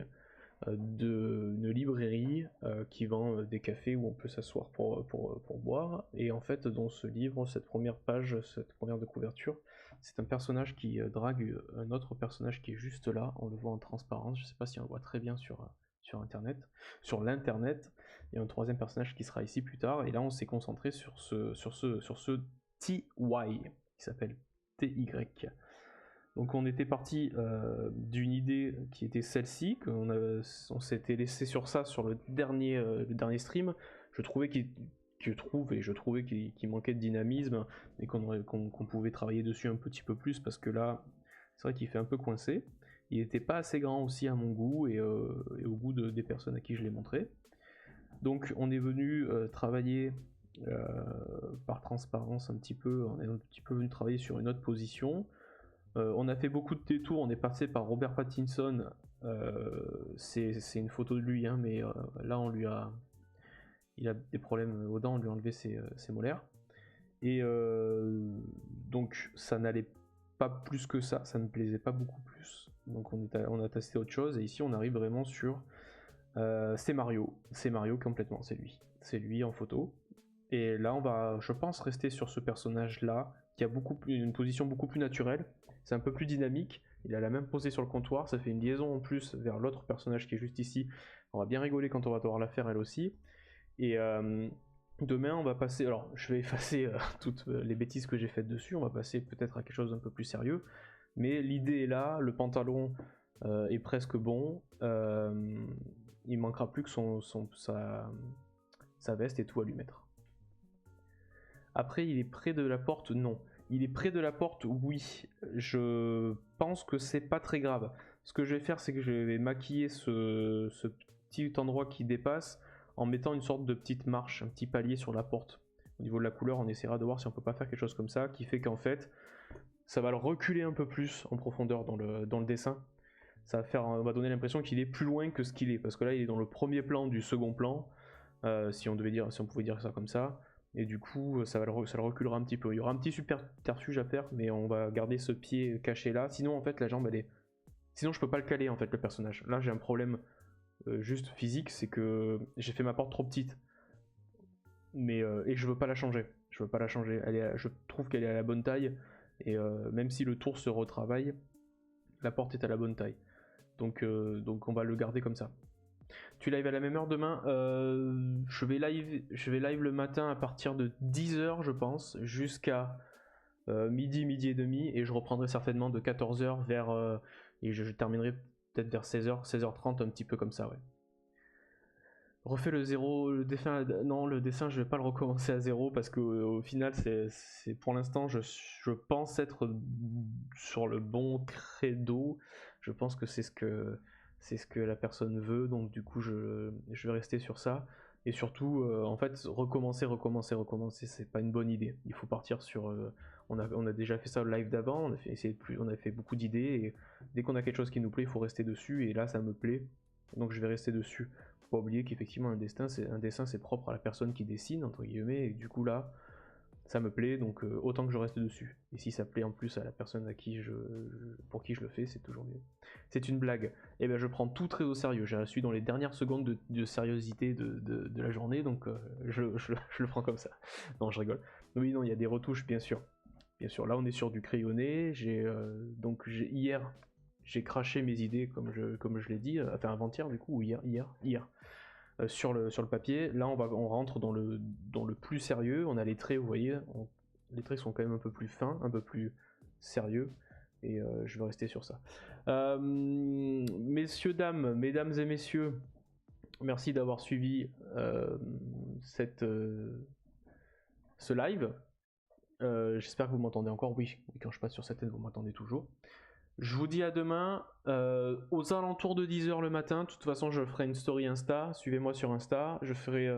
une librairie qui vend des cafés où on peut s'asseoir pour boire. Et en fait, dans ce livre, cette première page, cette première de couverture, c'est un personnage qui drague un autre personnage qui est juste là. On le voit en transparence. Je sais pas si on le voit très bien sur internet, sur l'internet. Il y a un troisième personnage qui sera ici plus tard. Et là, on s'est concentré sur ce TY qui s'appelle TY. Donc on était parti d'une idée qui était celle-ci, on s'était laissé sur ça sur le dernier stream. Je trouvais qu'il manquait de dynamisme et qu'on pouvait travailler dessus un petit peu plus parce que là, c'est vrai qu'il fait un peu coincé. Il n'était pas assez grand aussi à mon goût et au goût des personnes à qui je l'ai montré. Donc on est venu travailler par transparence un petit peu, on est un petit peu venu travailler sur une autre position. On a fait beaucoup de détours, on est passé par Robert Pattinson, c'est une photo de lui, hein, mais là il a des problèmes aux dents, on lui a enlevé ses molaires. Et donc ça n'allait pas plus que ça ne plaisait pas beaucoup plus. Donc on a testé autre chose, et ici on arrive vraiment sur... c'est Mario complètement, c'est lui en photo. Et là on va, je pense, rester sur ce personnage-là, qui a une position beaucoup plus naturelle. C'est un peu plus dynamique, il a la même posée sur le comptoir, ça fait une liaison en plus vers l'autre personnage qui est juste ici, On va bien rigoler quand on va devoir la faire elle aussi. Et demain, on va passer. Alors, je vais effacer toutes les bêtises que j'ai faites dessus. On va passer peut-être à quelque chose d'un peu plus sérieux. Mais l'idée est là. Le pantalon est presque bon. Il manquera plus que sa veste et tout à lui mettre. Après, il est près de la porte? Non. Il est près de la porte? Oui. Je pense que c'est pas très grave. Ce que je vais faire, c'est que je vais maquiller ce petit endroit qui dépasse en mettant une sorte de petite marche, un petit palier sur la porte. Au niveau de la couleur, on essaiera de voir si on peut pas faire quelque chose comme ça, qui fait qu'en fait, ça va le reculer un peu plus en profondeur dans le dessin. Ça va donner l'impression qu'il est plus loin que ce qu'il est, parce que là, il est dans le premier plan du second plan, si on pouvait dire ça comme ça. Et du coup, ça le reculera un petit peu. Il y aura un petit subterfuge à faire, mais on va garder ce pied caché là. Sinon, en fait, la jambe, elle est... Sinon, je peux pas le caler, en fait, le personnage. Là, j'ai un problème juste physique, c'est que j'ai fait ma porte trop petite. Et je veux pas la changer. Je veux pas la changer. Je trouve qu'elle est à la bonne taille. Et même si le tour se retravaille, la porte est à la bonne taille. Donc on va le garder comme ça. Tu live à la même heure demain? Je vais live le matin à partir de 10h je pense, jusqu'à midi et demi, et je reprendrai certainement de 14h vers... et je terminerai peut-être vers 16h, 16h30, un petit peu comme ça, ouais. Refais le zéro, le dessin, non, le dessin je vais pas le recommencer à zéro parce que au final c'est pour l'instant je pense être sur le bon credo. Je pense que c'est ce que la personne veut, donc du coup je vais rester sur ça. Et surtout en fait recommencer c'est pas une bonne idée. Il faut partir sur on a déjà fait ça au live d'avant, on a fait beaucoup d'idées, et dès qu'on a quelque chose qui nous plaît il faut rester dessus, et là ça me plaît donc je vais rester dessus. Pas oublier qu'effectivement un dessin c'est propre à la personne qui dessine entre guillemets, et du coup là ça me plaît, donc autant que je reste dessus. Et si ça plaît en plus à la personne pour qui je le fais, c'est toujours mieux. C'est une blague. Et bien je prends tout très au sérieux. Je suis dans les dernières secondes de sérieuxité de la journée, donc je le prends comme ça. Non, je rigole. Oui, non, il y a des retouches bien sûr. Bien sûr, là on est sur du crayonné. Hier j'ai craché mes idées comme je l'ai dit, enfin avant-hier du coup, ou hier. Sur le papier. Là on rentre dans le plus sérieux. On a les traits, vous voyez, les traits sont quand même un peu plus fins, un peu plus sérieux, et je vais rester sur ça. Mesdames et messieurs, merci d'avoir suivi ce live. J'espère que vous m'entendez encore. Oui, quand je passe sur cette tête, vous m'entendez toujours. Je vous dis à demain, aux alentours de 10h le matin. De toute façon, je ferai une story Insta. Suivez-moi sur Insta. Je ferai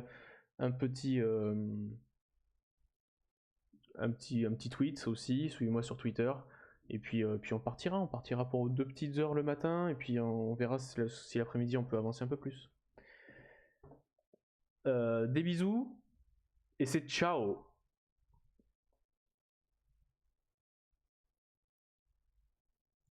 un petit tweet aussi. Suivez-moi sur Twitter. Et puis on partira pour 2 petites heures le matin. Et puis on verra si l'après-midi on peut avancer un peu plus. Des bisous. Et c'est ciao.